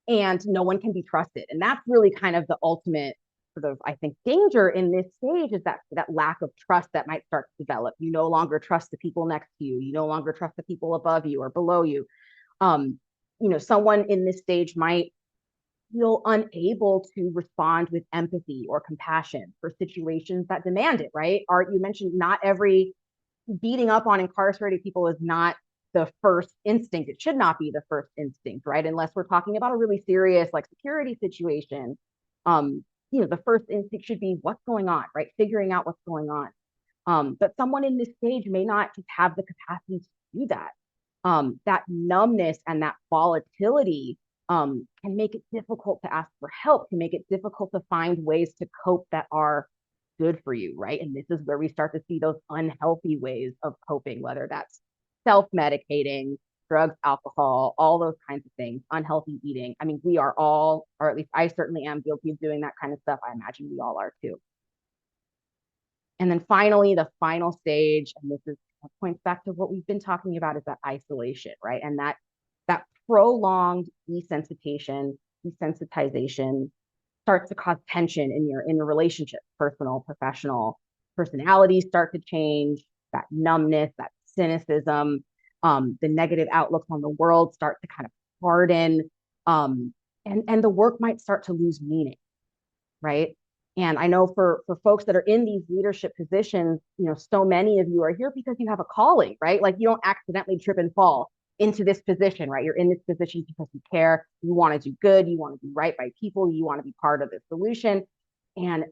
And no one can be trusted. And that's really kind of the ultimate sort of, I think, danger in this stage is that lack of trust that might start to develop. You no longer trust the people next to you. You no longer trust the people above you or below you. Someone in this stage might feel unable to respond with empathy or compassion for situations that demand it, right? Art, you mentioned not every beating up on incarcerated people is not the first instinct. It should not be the first instinct, right? Unless we're talking about a really serious like security situation. The first instinct should be what's going on, right? Figuring out what's going on. But someone in this stage may not just have the capacity to do that. That numbness and that volatility can make it difficult to ask for help, can make it difficult to find ways to cope that are good for you, right? And this is where we start to see those unhealthy ways of coping, whether that's self-medicating, drugs, alcohol, all those kinds of things, unhealthy eating. I mean, we are all, or at least I certainly am guilty of doing that kind of stuff. I imagine we all are too. And then finally, the final stage, and this is points back to what we've been talking about, is that isolation, right? And that prolonged desensitization starts to cause tension in your relationship, personal, professional. Personalities start to change, that numbness, that cynicism, the negative outlooks on the world start to kind of harden, and the work might start to lose meaning, right? And I know for folks that are in these leadership positions, so many of you are here because you have a calling, right? Like you don't accidentally trip and fall into this position, right? You're in this position because you care, you want to do good, you want to do right by people, you want to be part of the solution. And,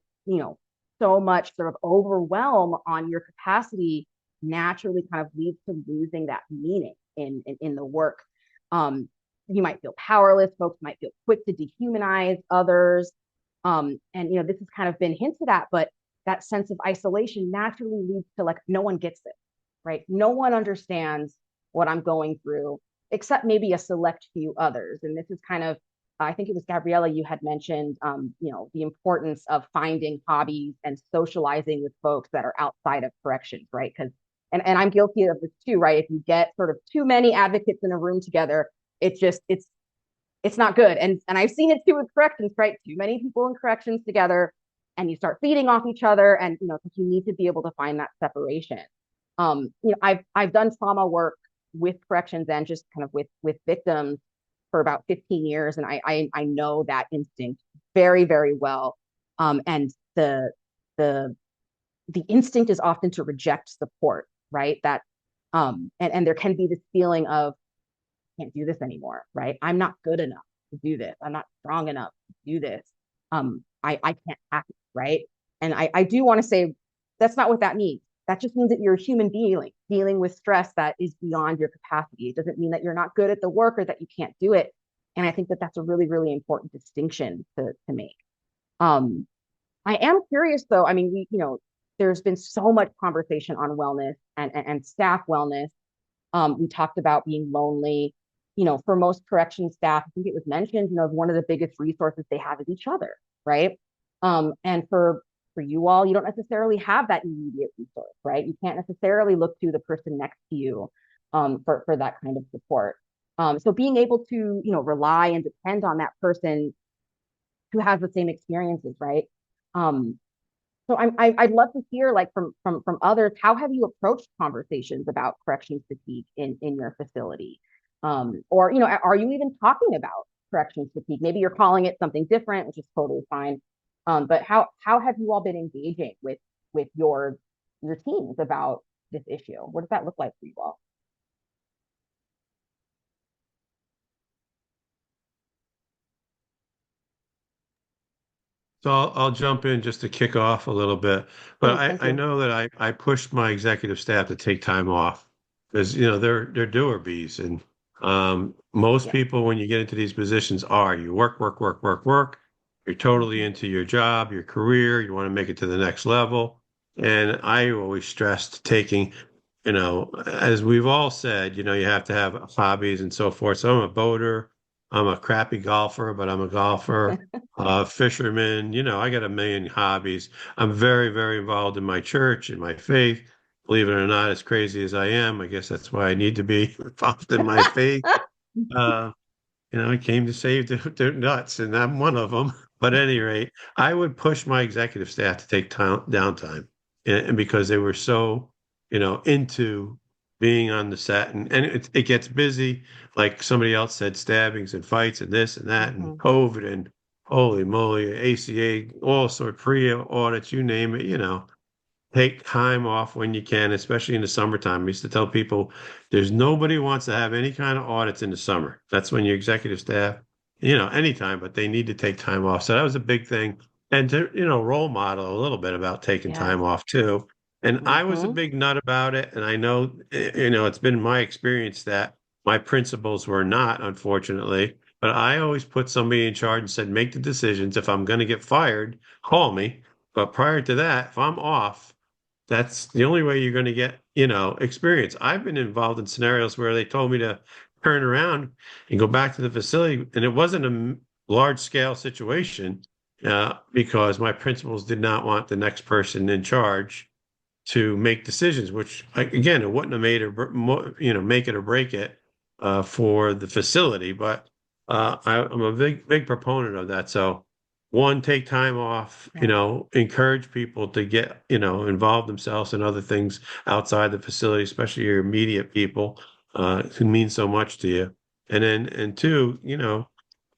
so much sort of overwhelm on your capacity naturally kind of leads to losing that meaning in the work. You might feel powerless, folks might feel quick to dehumanize others. And this has kind of been hinted at, but that sense of isolation naturally leads to like, no one gets it, right? No one understands what I'm going through, except maybe a select few others. And this is kind of, I think it was Gabriella, you had mentioned, the importance of finding hobbies and socializing with folks that are outside of corrections, right? Because, and I'm guilty of this too, right? If you get sort of too many advocates in a room together, it's not good. And I've seen it too with corrections, right? Too many people in corrections together, and you start feeding off each other, and you need to be able to find that separation. I've done trauma work with corrections and just kind of with victims for about 15 years, and I know that instinct very, very well. And the instinct is often to reject support, right? That and there can be this feeling of can't do this anymore, right? I'm not good enough to do this. I'm not strong enough to do this. I can't hack it, right? And I do want to say that's not what that means. That just means that you're a human being dealing with stress that is beyond your capacity. It doesn't mean that you're not good at the work or that you can't do it. And I think that that's a really, really important distinction to make. I am curious though. I mean, there's been so much conversation on wellness and staff wellness. We talked about being lonely. For most correction staff, I think it was mentioned, one of the biggest resources they have is each other, right? And for you all, you don't necessarily have that immediate resource, right? You can't necessarily look to the person next to you for that kind of support. So being able to, rely and depend on that person who has the same experiences, right? So I'd love to hear, like from others, how have you approached conversations about corrections fatigue in your facility? Or are you even talking about corrections fatigue? Maybe you're calling it something different, which is totally fine. But how have you all been engaging with your teams about this issue? What does that look like for you all? So I'll jump in just to kick off a little bit, but I know that I pushed my executive staff to take time off because they're doer bees, and most people when you get into these positions you work, work, work, work, work. You're totally into your job, your career. You want to make it to the next level, and I always stressed taking. As we've all said, you have to have hobbies and so forth. So I'm a boater. I'm a crappy golfer, but I'm a golfer. Fisherman, I got a million hobbies. I'm very, very involved in my church, in my faith. Believe it or not, as crazy as I am, I guess that's why I need to be involved in my faith. I came to save the nuts, and I'm one of them. But at any rate, I would push my executive staff to take downtime, and because they were so, into being on the set, and it gets busy. Like somebody else said, stabbings and fights and this and that and COVID and holy moly, ACA, all sort of pre-audits, you name it. Take time off when you can, especially in the summertime. I used to tell people there's nobody wants to have any kind of audits in the summer. That's when your executive staff, anytime, but they need to take time off. So that was a big thing. And to, role model a little bit about taking time off too. And I was a big nut about it. And I know, it's been my experience that my principals were not, unfortunately, but I always put somebody in charge and said, make the decisions. If I'm going to get fired, call me. But prior to that, if I'm off, that's the only way you're going to get experience. I've been involved in scenarios where they told me to turn around and go back to the facility, and it wasn't a large scale situation because my principals did not want the next person in charge to make decisions, which again, it wouldn't have made make it or break it for the facility. But I'm a big proponent of that. So one, take time off, encourage people to get, involve themselves in other things outside the facility, especially your immediate people who mean so much to you. And two,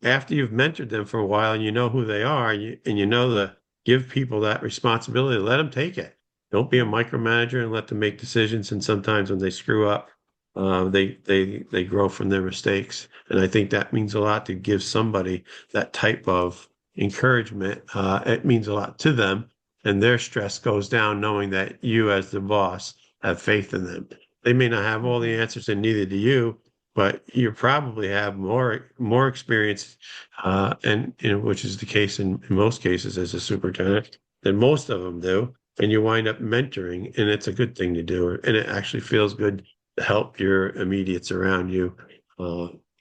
after you've mentored them for a while and you know who they are, and you know to give people that responsibility, let them take it. Don't be a micromanager and let them make decisions. And sometimes when they screw up, they grow from their mistakes. And I think that means a lot to give somebody that type of encouragement. It means a lot to them, and their stress goes down knowing that you, as the boss, have faith in them. They may not have all the answers, and neither do you, but you probably have more experience, and which is the case in most cases as a superintendent than most of them do. And you wind up mentoring, and it's a good thing to do, and it actually feels good to help your immediates around you.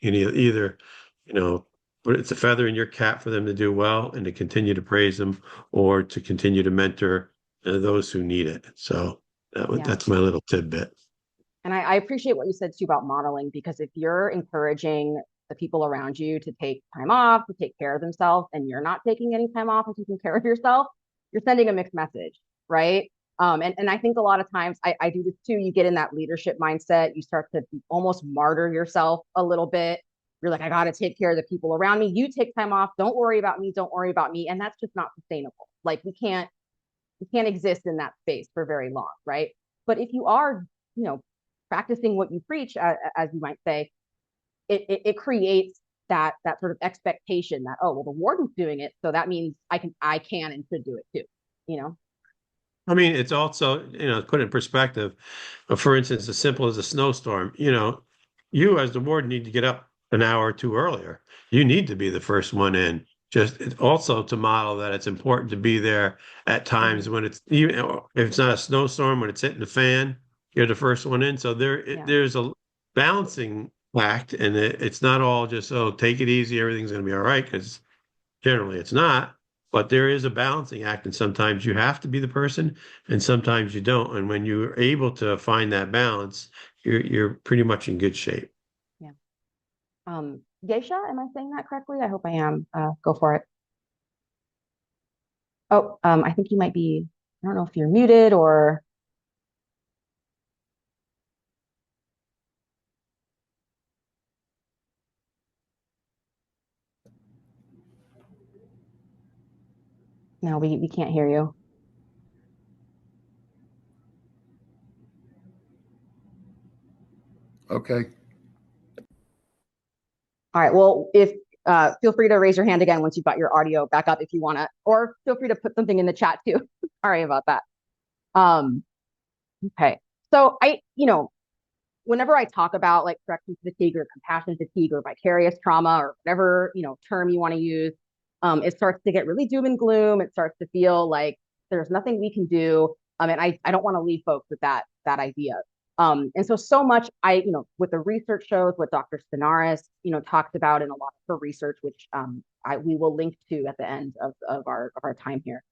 Either, but it's a feather in your cap for them to do well and to continue to praise them, or to continue to mentor those who need it. So that's my little tidbit. And I appreciate what you said too about modeling, because if you're encouraging the people around you to take time off, to take care of themselves, and you're not taking any time off and taking care of yourself, you're sending a mixed message, right? And I think a lot of times I do this too. You get in that leadership mindset, you start to almost martyr yourself a little bit. You're like, I got to take care of the people around me. You take time off. Don't worry about me. Don't worry about me. And that's just not sustainable. Like we can't exist in that space for very long, right? But if you are, practicing what you preach, as you might say, it creates that sort of expectation that, oh, well, the warden's doing it, so that means I can and should do it too. I mean, it's also, put in perspective. For instance, as simple as a snowstorm, you as the warden need to get up an hour or two earlier. You need to be the first one in. Just also to model that it's important to be there at times when it's, even if it's not a snowstorm, when it's hitting the fan, you're the first one in. So there's a balancing act, and it's not all just, oh, take it easy, everything's going to be all right, because generally it's not. But there is a balancing act, and sometimes you have to be the person, and sometimes you don't. And when you're able to find that balance, you're pretty much in good shape. Yeah. Geisha, am I saying that correctly? I hope I am. Go for it. Oh, I think you might be, I don't know if you're muted or. No, we can't hear you. Okay. All right. Well, if feel free to raise your hand again once you've got your audio back up if you want to, or feel free to put something in the chat too. Sorry about that. Okay. So whenever I talk about like correction fatigue or compassion fatigue or vicarious trauma or whatever, term you want to use, it starts to get really doom and gloom. It starts to feel like there's nothing we can do. And I don't want to leave folks with that idea. And so much with the research shows what Dr. Spinaris, talks about in a lot of her research, which we will link to at the end of our time here,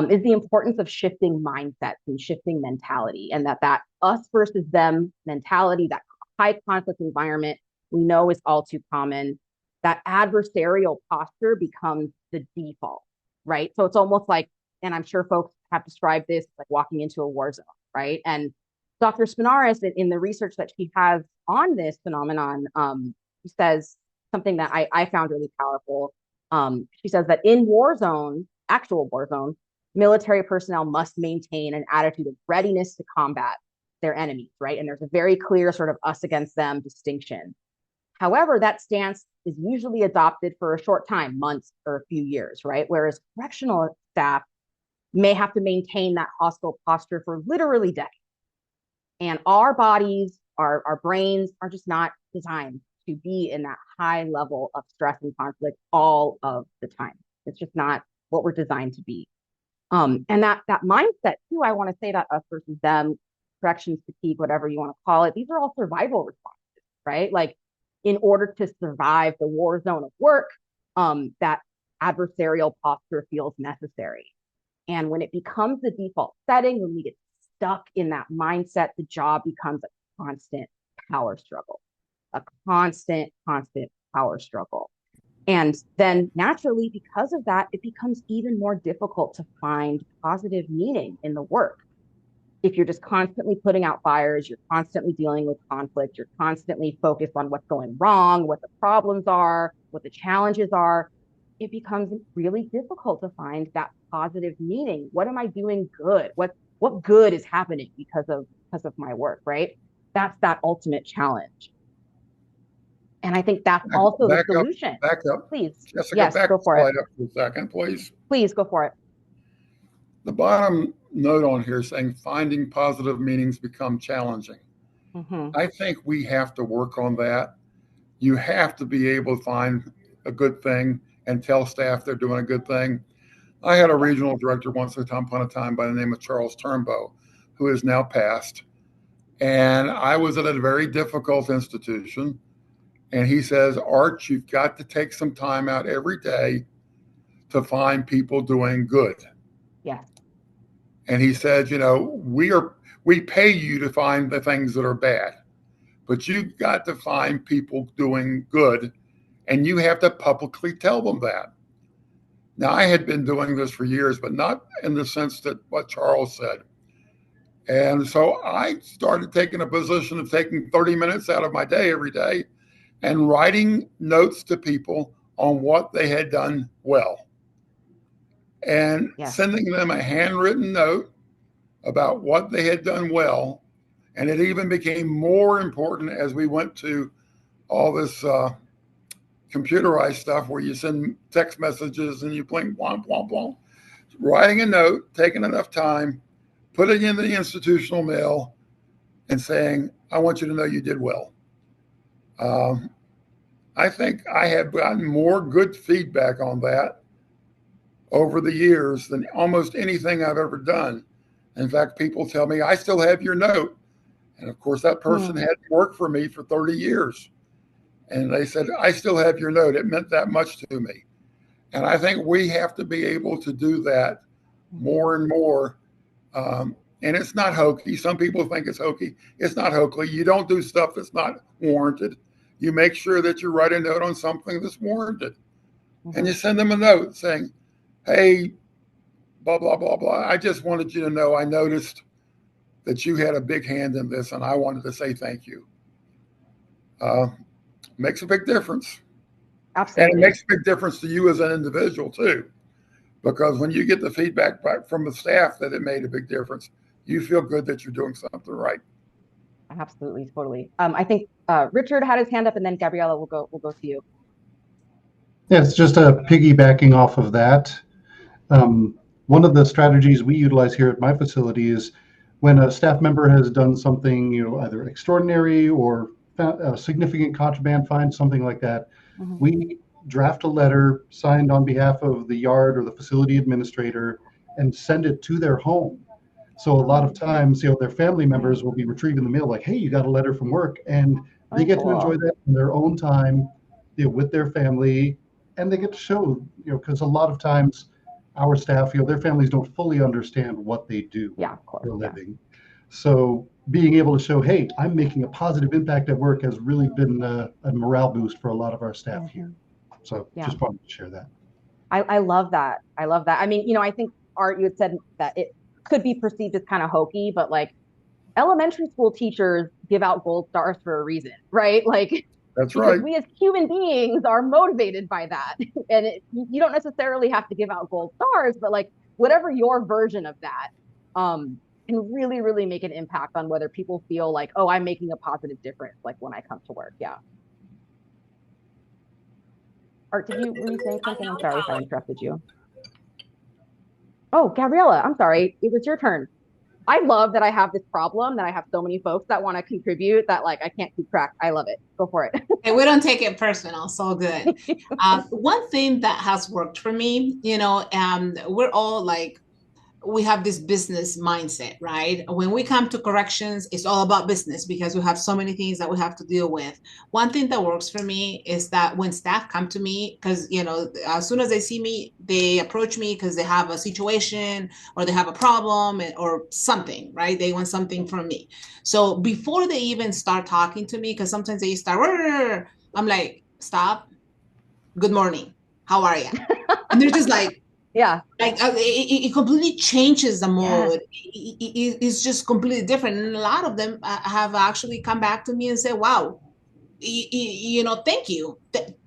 is the importance of shifting mindsets and shifting mentality, and that us versus them mentality, that high conflict environment we know is all too common. That adversarial posture becomes the default, right? So it's almost like, and I'm sure folks have described this like walking into a war zone, right? And Dr. Spinaris, in the research that she has on this phenomenon, she says something that I found really powerful. She says that in war zones, actual war zones, military personnel must maintain an attitude of readiness to combat their enemies, right? And there's a very clear sort of us against them distinction. However, that stance is usually adopted for a short time, months or a few years, right? Whereas correctional staff may have to maintain that hostile posture for literally decades. And our bodies, our brains are just not designed to be in that high level of stress and conflict all of the time. It's just not what we're designed to be. And that mindset too, I want to say that us versus them corrections fatigue, whatever you want to call it, these are all survival responses, right? Like in order to survive the war zone of work, that adversarial posture feels necessary. And when it becomes the default setting, when we get stuck in that mindset, the job becomes a constant power struggle, a constant power struggle. And then naturally, because of that, it becomes even more difficult to find positive meaning in the work. If you're just constantly putting out fires, you're constantly dealing with conflict, you're constantly focused on what's going wrong, what the problems are, what the challenges are, it becomes really difficult to find that positive meaning. What am I doing good? What good is happening because of my work, right? That's that ultimate challenge. And I think that's also the solution. Back up. Please. Jessica, Yes, back go for it. up for a second, please. Please go for it. The bottom note on here saying finding positive meanings become challenging. I think we have to work on that. You have to be able to find a good thing and tell staff they're doing a good thing. I had a regional director once upon a time by the name of Charles Turnbow, who is now passed. And I was at a very difficult institution. And he says, Art, you've got to take some time out every day to find people doing good. Yeah. And he said, you know, we pay you to find the things that are bad, but you've got to find people doing good, and you have to publicly tell them that. Now, I had been doing this for years, but not in the sense that what Charles said. And so I started taking a position of taking 30 minutes out of my day every day and writing notes to people on what they had done well, and sending them a handwritten note about what they had done well. And it even became more important as we went to all this computerized stuff where you send text messages and you blink, blah, blah, blah. Writing a note, taking enough time, putting in the institutional mail and saying, I want you to know you did well. I think I have gotten more good feedback on that over the years than almost anything I've ever done. In fact, people tell me, I still have your note. And of course, that person had worked for me for 30 years. And they said, I still have your note. It meant that much to me. And I think we have to be able to do that more and more. And it's not hokey. Some people think it's hokey. It's not hokey. You don't do stuff that's not warranted. You make sure that you write a note on something that's warranted. And you send them a note saying, hey, blah, blah, blah, blah. I just wanted you to know I noticed that you had a big hand in this, and I wanted to say thank you. Makes a big difference. Absolutely. And it makes a big difference to you as an individual, too. Because when you get the feedback back from the staff that it made a big difference, you feel good that you're doing something right. Absolutely, totally. I think Richard had his hand up, and then Gabriella will go to you. Yeah, it's just piggybacking off of that. One of the strategies we utilize here at my facility is when a staff member has done something, you know, either extraordinary or a significant contraband fine, something like that, we draft a letter signed on behalf of the yard or the facility administrator and send it to their home. So a lot of times, you know, their family members will be retrieving the mail like, hey, you got a letter from work, and they get to enjoy that in their own time, you know, with their family, and they get to show, you know, because a lot of times our staff, you know, their families don't fully understand what they do for a living. So being able to show, hey, I'm making a positive impact at work has really been a morale boost for a lot of our staff here. So just wanted to share that. I love that. I love that. I mean, you know, I think, Art, you had said that it could be perceived as kind of hokey, but like elementary school teachers give out gold stars for a reason, right? Like, that's right. We as human beings are motivated by that. And you don't necessarily have to give out gold stars, but like whatever your version of that can really, really make an impact on whether people feel like, oh, I'm making a positive difference, like when I come to work. Yeah. Art, were you saying something? I'm sorry if I interrupted you. Oh, Gabriella, I'm sorry. It was your turn. I love that I have this problem that I have so many folks that want to contribute that like I can't keep track. I love it. Go for it. Hey, we don't take it personal. So good. One thing that has worked for me, you know, we're all like, we have this business mindset, right? When we come to corrections, it's all about business because we have so many things that we have to deal with. One thing that works for me is that when staff come to me, because, you know, as soon as they see me, they approach me because they have a situation or they have a problem or something, right? They want something from me. So before they even start talking to me, because sometimes they start, I'm like, stop. Good morning. How are you? And they're just like, Yeah. like it completely changes the mode. Yeah. It's just completely different, and a lot of them have actually come back to me and said, wow, you know, thank you,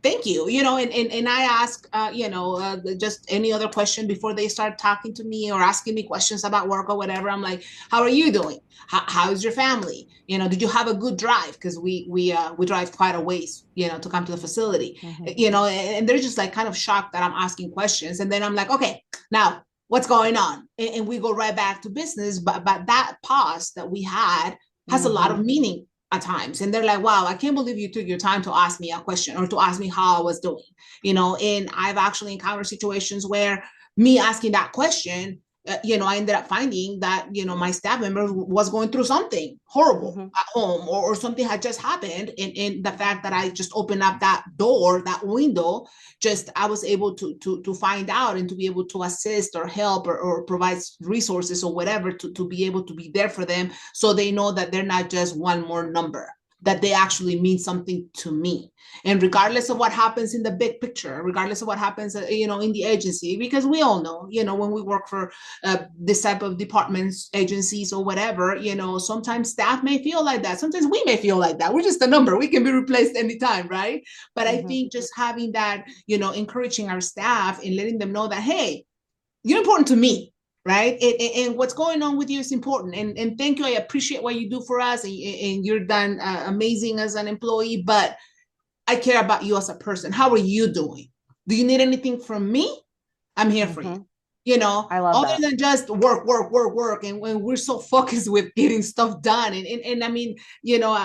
thank you, you know, and I ask, you know, just any other question before they start talking to me or asking me questions about work or whatever. I'm like, how are you doing? How's your family? You know, did you have a good drive? Because we drive quite a ways, you know, to come to the facility, you know, and they're just like kind of shocked that I'm asking questions. And then I'm like, okay, now what's going on? And we go right back to business. But that pause that we had has a lot of meaning at times. And they're like, wow, I can't believe you took your time to ask me a question or to ask me how I was doing, you know. And I've actually encountered situations where me asking that question, you know, I ended up finding that, you know, my staff member was going through something horrible at home, or something had just happened. And the fact that I just opened up that door, that window, just I was able to find out and to be able to assist or help or provide resources or whatever to be able to be there for them, so they know that they're not just one more number, that they actually mean something to me. And regardless of what happens in the big picture, regardless of what happens, you know, in the agency, because we all know, you know, when we work for this type of departments, agencies, or whatever, you know, sometimes staff may feel like that. Sometimes we may feel like that. We're just a number. We can be replaced anytime, right? But I think just having that, you know, encouraging our staff and letting them know that, hey, you're important to me, right? And what's going on with you is important. And thank you. I appreciate what you do for us. And you're done amazing as an employee, but I care about you as a person. How are you doing? Do you need anything from me? I'm here for you. You know, I love other that. than just work. And when we're so focused with getting stuff done. And I mean, you know,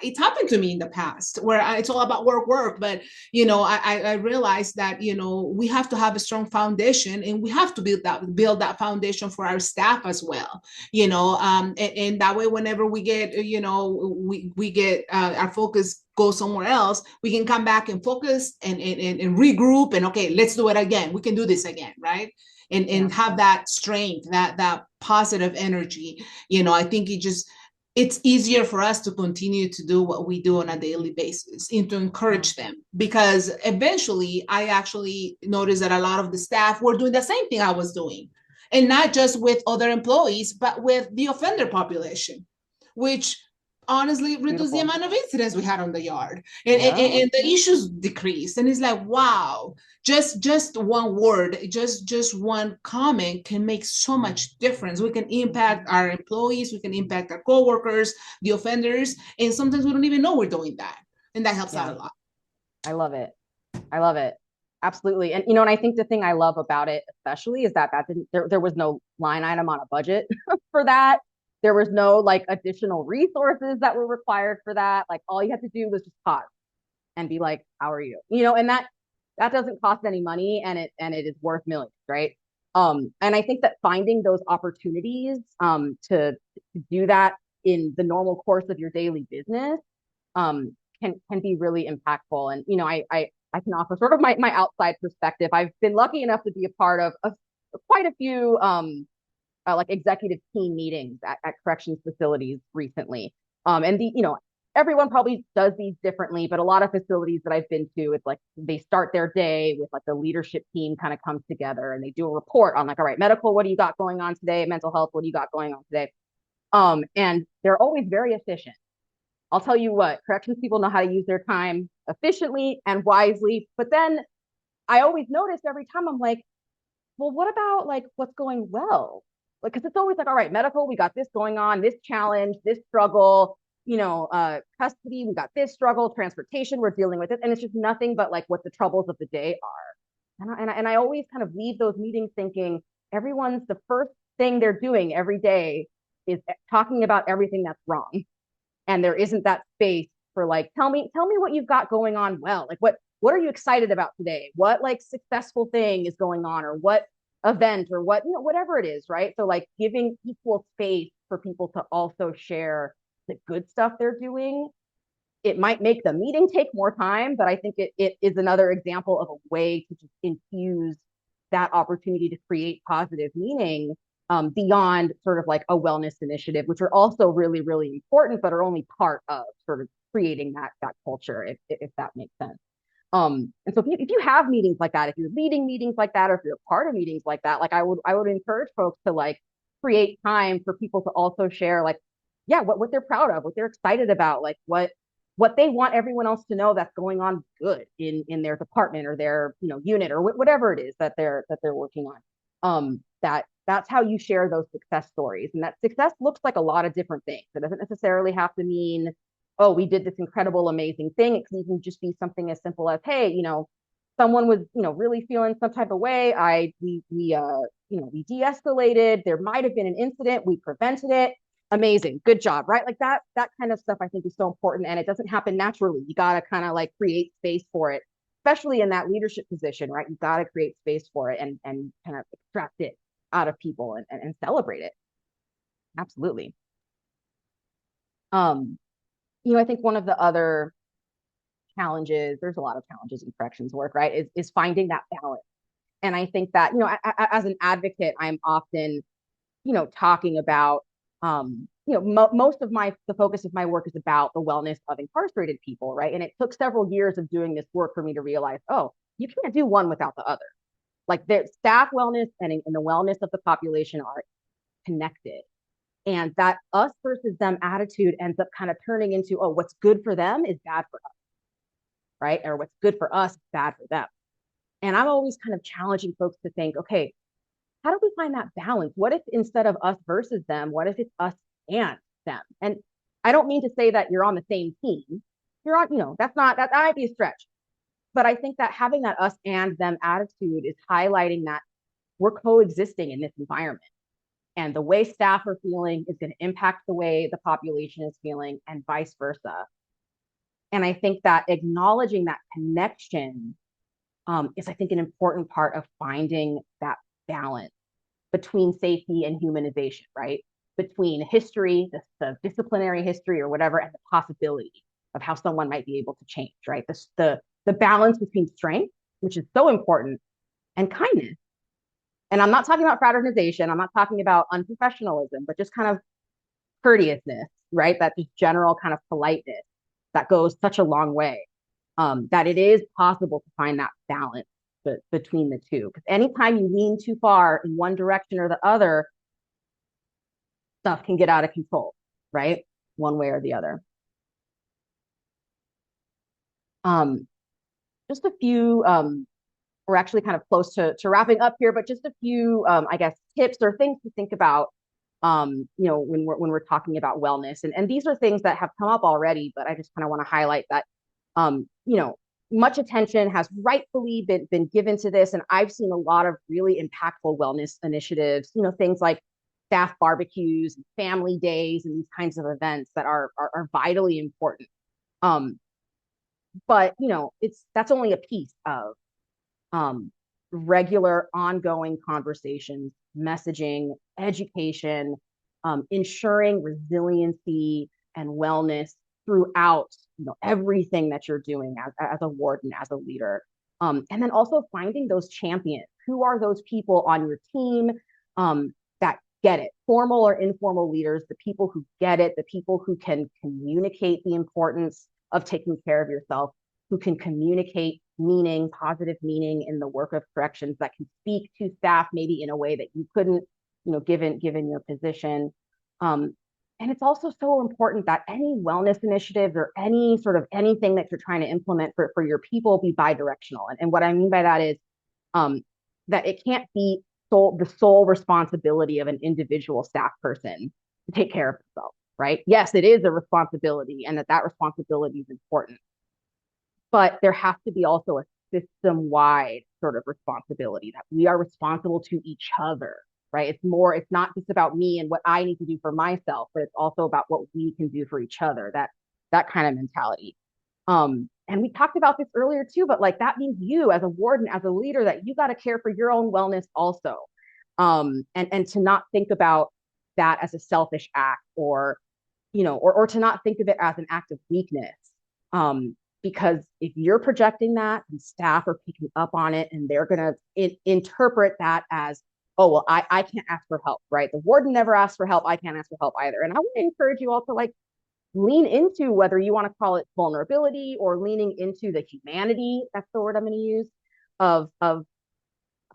it's happened to me in the past where it's all about work. But, you know, I realized that, you know, we have to have a strong foundation, and we have to build that foundation for our staff as well, you know, and that way, whenever we get, you know, we get our focus go somewhere else, we can come back and focus and regroup, and okay, let's do it again. We can do this again, right? And have that strength, that positive energy. You know, I think it's easier for us to continue to do what we do on a daily basis and to encourage them, because eventually I actually noticed that a lot of the staff were doing the same thing I was doing, and not just with other employees, but with the offender population, which honestly reduced the amount of incidents we had on the yard, and the issues decreased. And it's like, wow, just one word, just one comment can make so much difference. We can impact our employees, we can impact our coworkers, the offenders, and sometimes we don't even know we're doing that, and that helps out a lot. I love it. I love it. Absolutely. And, you know, and I think the thing I love about it especially is that there was no line item on a budget for that. There was no like additional resources that were required for that. Like all you had to do was just pause and be like, how are you? You know, and that doesn't cost any money, and it is worth millions, right? And I think that finding those opportunities to do that in the normal course of your daily business can be really impactful. And, you know, I can offer sort of my outside perspective. I've been lucky enough to be a part of quite a few like executive team meetings at corrections facilities recently. And you know, everyone probably does these differently, but a lot of facilities that I've been to, it's like they start their day with like the leadership team kind of comes together and they do a report on like, all right, medical, what do you got going on today? Mental health, what do you got going on today? And they're always very efficient. I'll tell you what, corrections people know how to use their time efficiently and wisely. But then I always notice every time I'm like, well, what about like what's going well? Like, because it's always like, all right, medical, we got this going on, this challenge, this struggle, you know, custody, we got this struggle, transportation, we're dealing with it. And it's just nothing but like what the troubles of the day are. And I always kind of leave those meetings thinking everyone's the first thing they're doing every day is talking about everything that's wrong. And there isn't that space for like, tell me what you've got going on well. Like what are you excited about today? What like successful thing is going on, or what event or whatever it is, right? So like giving equal space for people to also share the good stuff they're doing. It might make the meeting take more time, but I think it is another example of a way to just infuse that opportunity to create positive meaning beyond sort of like a wellness initiative, which are also really, really important, but are only part of sort of creating that culture, if that makes sense. And so if you have meetings like that, if you're leading meetings like that, or if you're a part of meetings like that, like I would encourage folks to like create time for people to also share like, yeah, what they're proud of, what they're excited about, like what they want everyone else to know that's going on good in their department or their unit or whatever it is that they're working on. That's how you share those success stories, and that success looks like a lot of different things. It doesn't necessarily have to mean, oh, we did this incredible, amazing thing. It can even just be something as simple as, hey, someone was, really feeling some type of way. We de-escalated. There might have been an incident. We prevented it. Amazing. Good job. Right. Like that kind of stuff I think is so important. And it doesn't happen naturally. You got to kind of like create space for it, especially in that leadership position, right? You got to create space for it and kind of extract it out of people and celebrate it. Absolutely. I think one of the other challenges, there's a lot of challenges in corrections work, right, is finding that balance. And I think that, as an advocate, I'm often, talking about, most of the focus of my work is about the wellness of incarcerated people, right? And it took several years of doing this work for me to realize, oh, you can't do one without the other. Like their staff wellness and the wellness of the population are connected. And that us versus them attitude ends up kind of turning into, oh, what's good for them is bad for us, right? Or what's good for us is bad for them. And I'm always kind of challenging folks to think, okay, how do we find that balance? What if instead of us versus them, what if it's us and them? And I don't mean to say that you're on the same team. You're on, that might be a stretch. But I think that having that us and them attitude is highlighting that we're coexisting in this environment. And the way staff are feeling is going to impact the way the population is feeling and vice versa. And I think that acknowledging that connection is, I think, an important part of finding that balance between safety and humanization, right? Between history, the disciplinary history or whatever, and the possibility of how someone might be able to change, right? The balance between strength, which is so important, and kindness. And I'm not talking about fraternization. I'm not talking about unprofessionalism, but just kind of courteousness, right? That just general kind of politeness that goes such a long way. That it is possible to find that balance between the two. Because anytime you lean too far in one direction or the other, stuff can get out of control, right? One way or the other. Just a few, we're actually kind of close to wrapping up here, but just a few, I guess, tips or things to think about, when we're talking about wellness. And these are things that have come up already, but I just kind of want to highlight that, much attention has rightfully been given to this. And I've seen a lot of really impactful wellness initiatives, things like staff barbecues, and family days, and these kinds of events that are vitally important. But that's only a piece of regular ongoing conversations, messaging, education, ensuring resiliency and wellness throughout everything that you're doing as a warden, as a leader. And then also finding those champions. Who are those people on your team that get it? Formal or informal leaders, the people who get it, the people who can communicate the importance of taking care of yourself, who can communicate meaning, positive meaning in the work of corrections, that can speak to staff maybe in a way that you couldn't, given your position. And it's also so important that any wellness initiatives or any sort of anything that you're trying to implement for your people be bidirectional. And what I mean by that is that it can't be the sole responsibility of an individual staff person to take care of themselves, right? Yes, it is a responsibility, and that responsibility is important. But there has to be also a system-wide sort of responsibility that we are responsible to each other, right? It's not just about me and what I need to do for myself, but it's also about what we can do for each other, that kind of mentality. And we talked about this earlier too, but like that means you as a warden, as a leader, that you got to care for your own wellness also. And to not think about that as a selfish act, or or to not think of it as an act of weakness. Because if you're projecting that and staff are picking up on it, and they're going to interpret that as, oh, well, I can't ask for help, right? The warden never asked for help. I can't ask for help either. And I want to encourage you all to like lean into, whether you want to call it vulnerability or leaning into the humanity, that's the word I'm going to use, of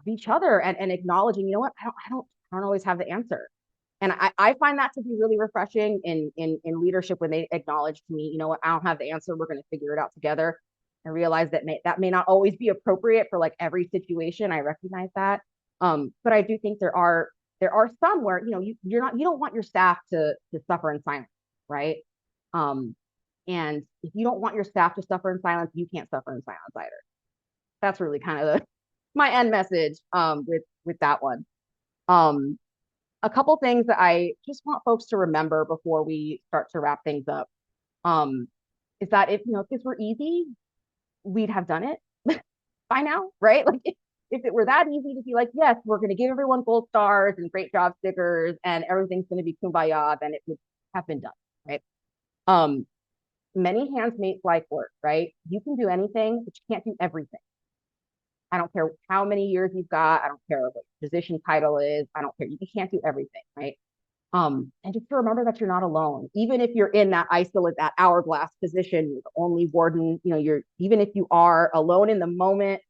each other, and acknowledging, you know what, I don't always have the answer. And I find that to be really refreshing in leadership, when they acknowledge to me, you know what, I don't have the answer. We're going to figure it out together. I realize that may not always be appropriate for like every situation. I recognize that. But I do think there are some where, you don't want your staff to suffer in silence, right? And if you don't want your staff to suffer in silence, you can't suffer in silence either. That's really kind of my end message with that one. A couple things that I just want folks to remember before we start to wrap things up, is that if this were easy, we'd have done it by now, right? Like if it were that easy to be like, yes, we're going to give everyone gold stars and great job stickers and everything's going to be kumbaya, then it would have been done, right? Many hands make life work, right? You can do anything, but you can't do everything. I don't care how many years you've got. I don't care what your position title is. I don't care. You can't do everything, right? And just to remember that you're not alone. Even if you're in that isolate, that hourglass position, you're the only warden, even if you are alone in the moment,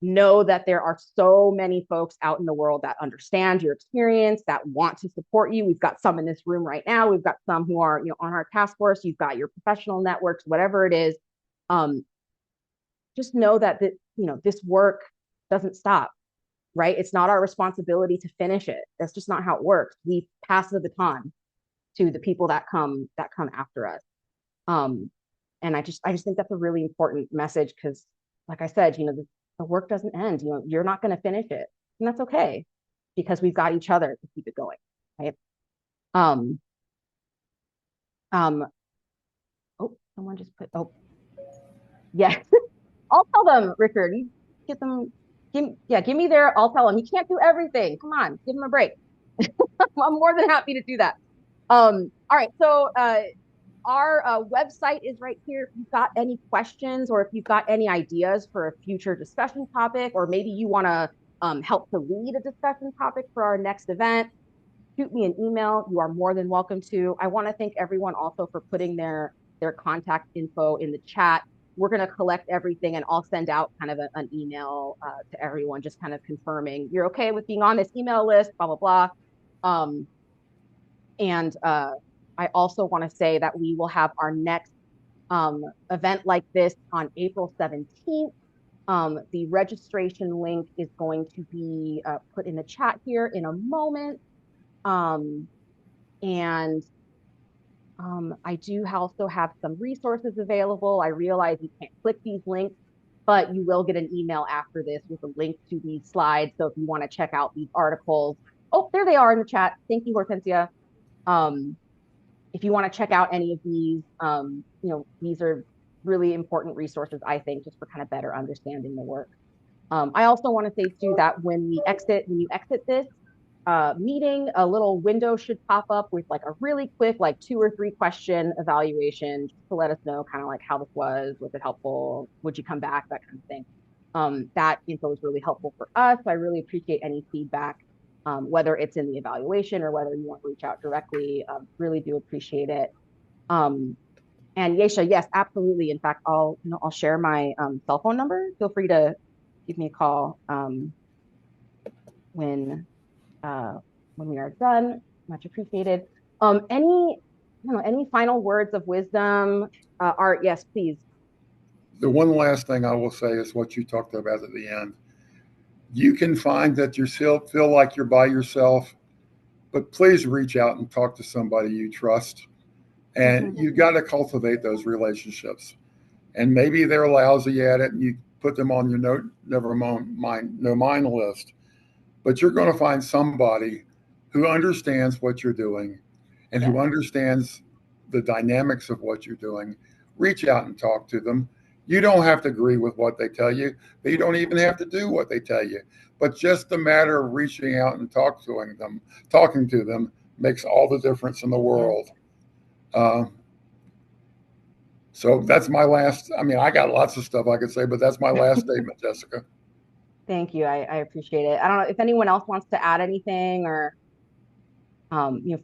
know that there are so many folks out in the world that understand your experience, that want to support you. We've got some in this room right now. We've got some who are, on our task force. You've got your professional networks, whatever it is. Just know that this work doesn't stop, right? It's not our responsibility to finish it. That's just not how it works. We pass the baton to the people that come after us. And I just think that's a really important message, because like I said, the work doesn't end. You're not going to finish it, and that's okay, because we've got each other to keep it going, right? Oh, someone just put, oh, yeah. I'll tell them, Richard. You get them, give me their, I'll tell them. You can't do everything. Come on, give them a break. I'm more than happy to do that. All right, so our website is right here. If you've got any questions, or if you've got any ideas for a future discussion topic, or maybe you want to help to lead a discussion topic for our next event, shoot me an email. You are more than welcome to. I want to thank everyone also for putting their contact info in the chat. We're going to collect everything, and I'll send out kind of an email to everyone, just kind of confirming you're okay with being on this email list, blah, blah, blah. And I also want to say that we will have our next event like this on April 17th. The registration link is going to be put in the chat here in a moment. I do also have some resources available. I realize you can't click these links, but you will get an email after this with a link to these slides. So if you want to check out these articles, oh, there they are in the chat. Thank you, Hortensia. If you want to check out any of these, these are really important resources, I think, just for kind of better understanding the work. I also want to say too that when you exit this meeting, a little window should pop up with like a really quick, like 2 or 3 question evaluation, just to let us know kind of like how this was it helpful, would you come back, that kind of thing. That info is really helpful for us. I really appreciate any feedback, whether it's in the evaluation or whether you want to reach out directly. Really do appreciate it. And Yesha, yes, absolutely. In fact, I'll share my cell phone number. Feel free to give me a call when we are done. Much appreciated. Any final words of wisdom? Art, yes, please. The one last thing I will say is what you talked about at the end. You can find that you still feel like you're by yourself, but please reach out and talk to somebody you trust. And you got to cultivate those relationships. And maybe they're lousy at it, and you put them on your no mind list. But you're going to find somebody who understands what you're doing and who understands the dynamics of what you're doing. Reach out and talk to them. You don't have to agree with what they tell you. You don't even have to do what they tell you. But just the matter of reaching out and talking to them makes all the difference in the world. So that's my last. I mean, I got lots of stuff I could say, but that's my last statement, Jessica. Thank you. I appreciate it. I don't know if anyone else wants to add anything, or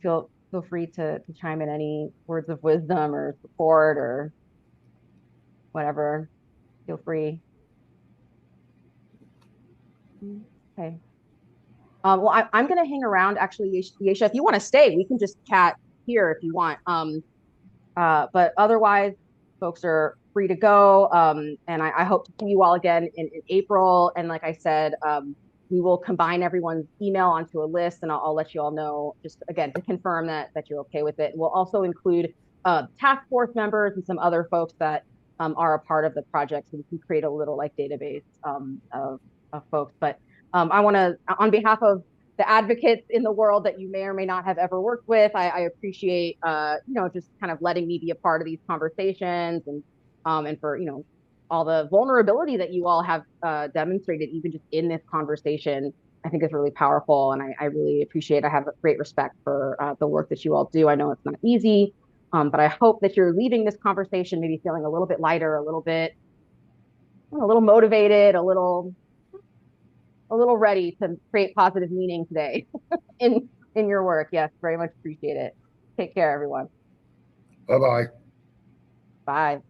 feel free to chime in any words of wisdom or support or whatever. Feel free. Okay. Well, I'm going to hang around. Actually, Yesha, if you want to stay, we can just chat here if you want. But otherwise, folks are free to go. And I hope to see you all again in April. And like I said, we will combine everyone's email onto a list, and I'll let you all know, just again to confirm that you're okay with it. And we'll also include task force members and some other folks that are a part of the project, so we can create a little like database of folks. But I want to, on behalf of the advocates in the world that you may or may not have ever worked with, I appreciate just kind of letting me be a part of these conversations, and for all the vulnerability that you all have demonstrated even just in this conversation. I think is really powerful, and I really appreciate. I have great respect for the work that you all do. I know it's not easy, but I hope that you're leaving this conversation maybe feeling a little bit lighter, a little motivated, a little ready to create positive meaning today in your work. Yes, very much appreciate it. Take care, everyone. Bye-bye. Bye.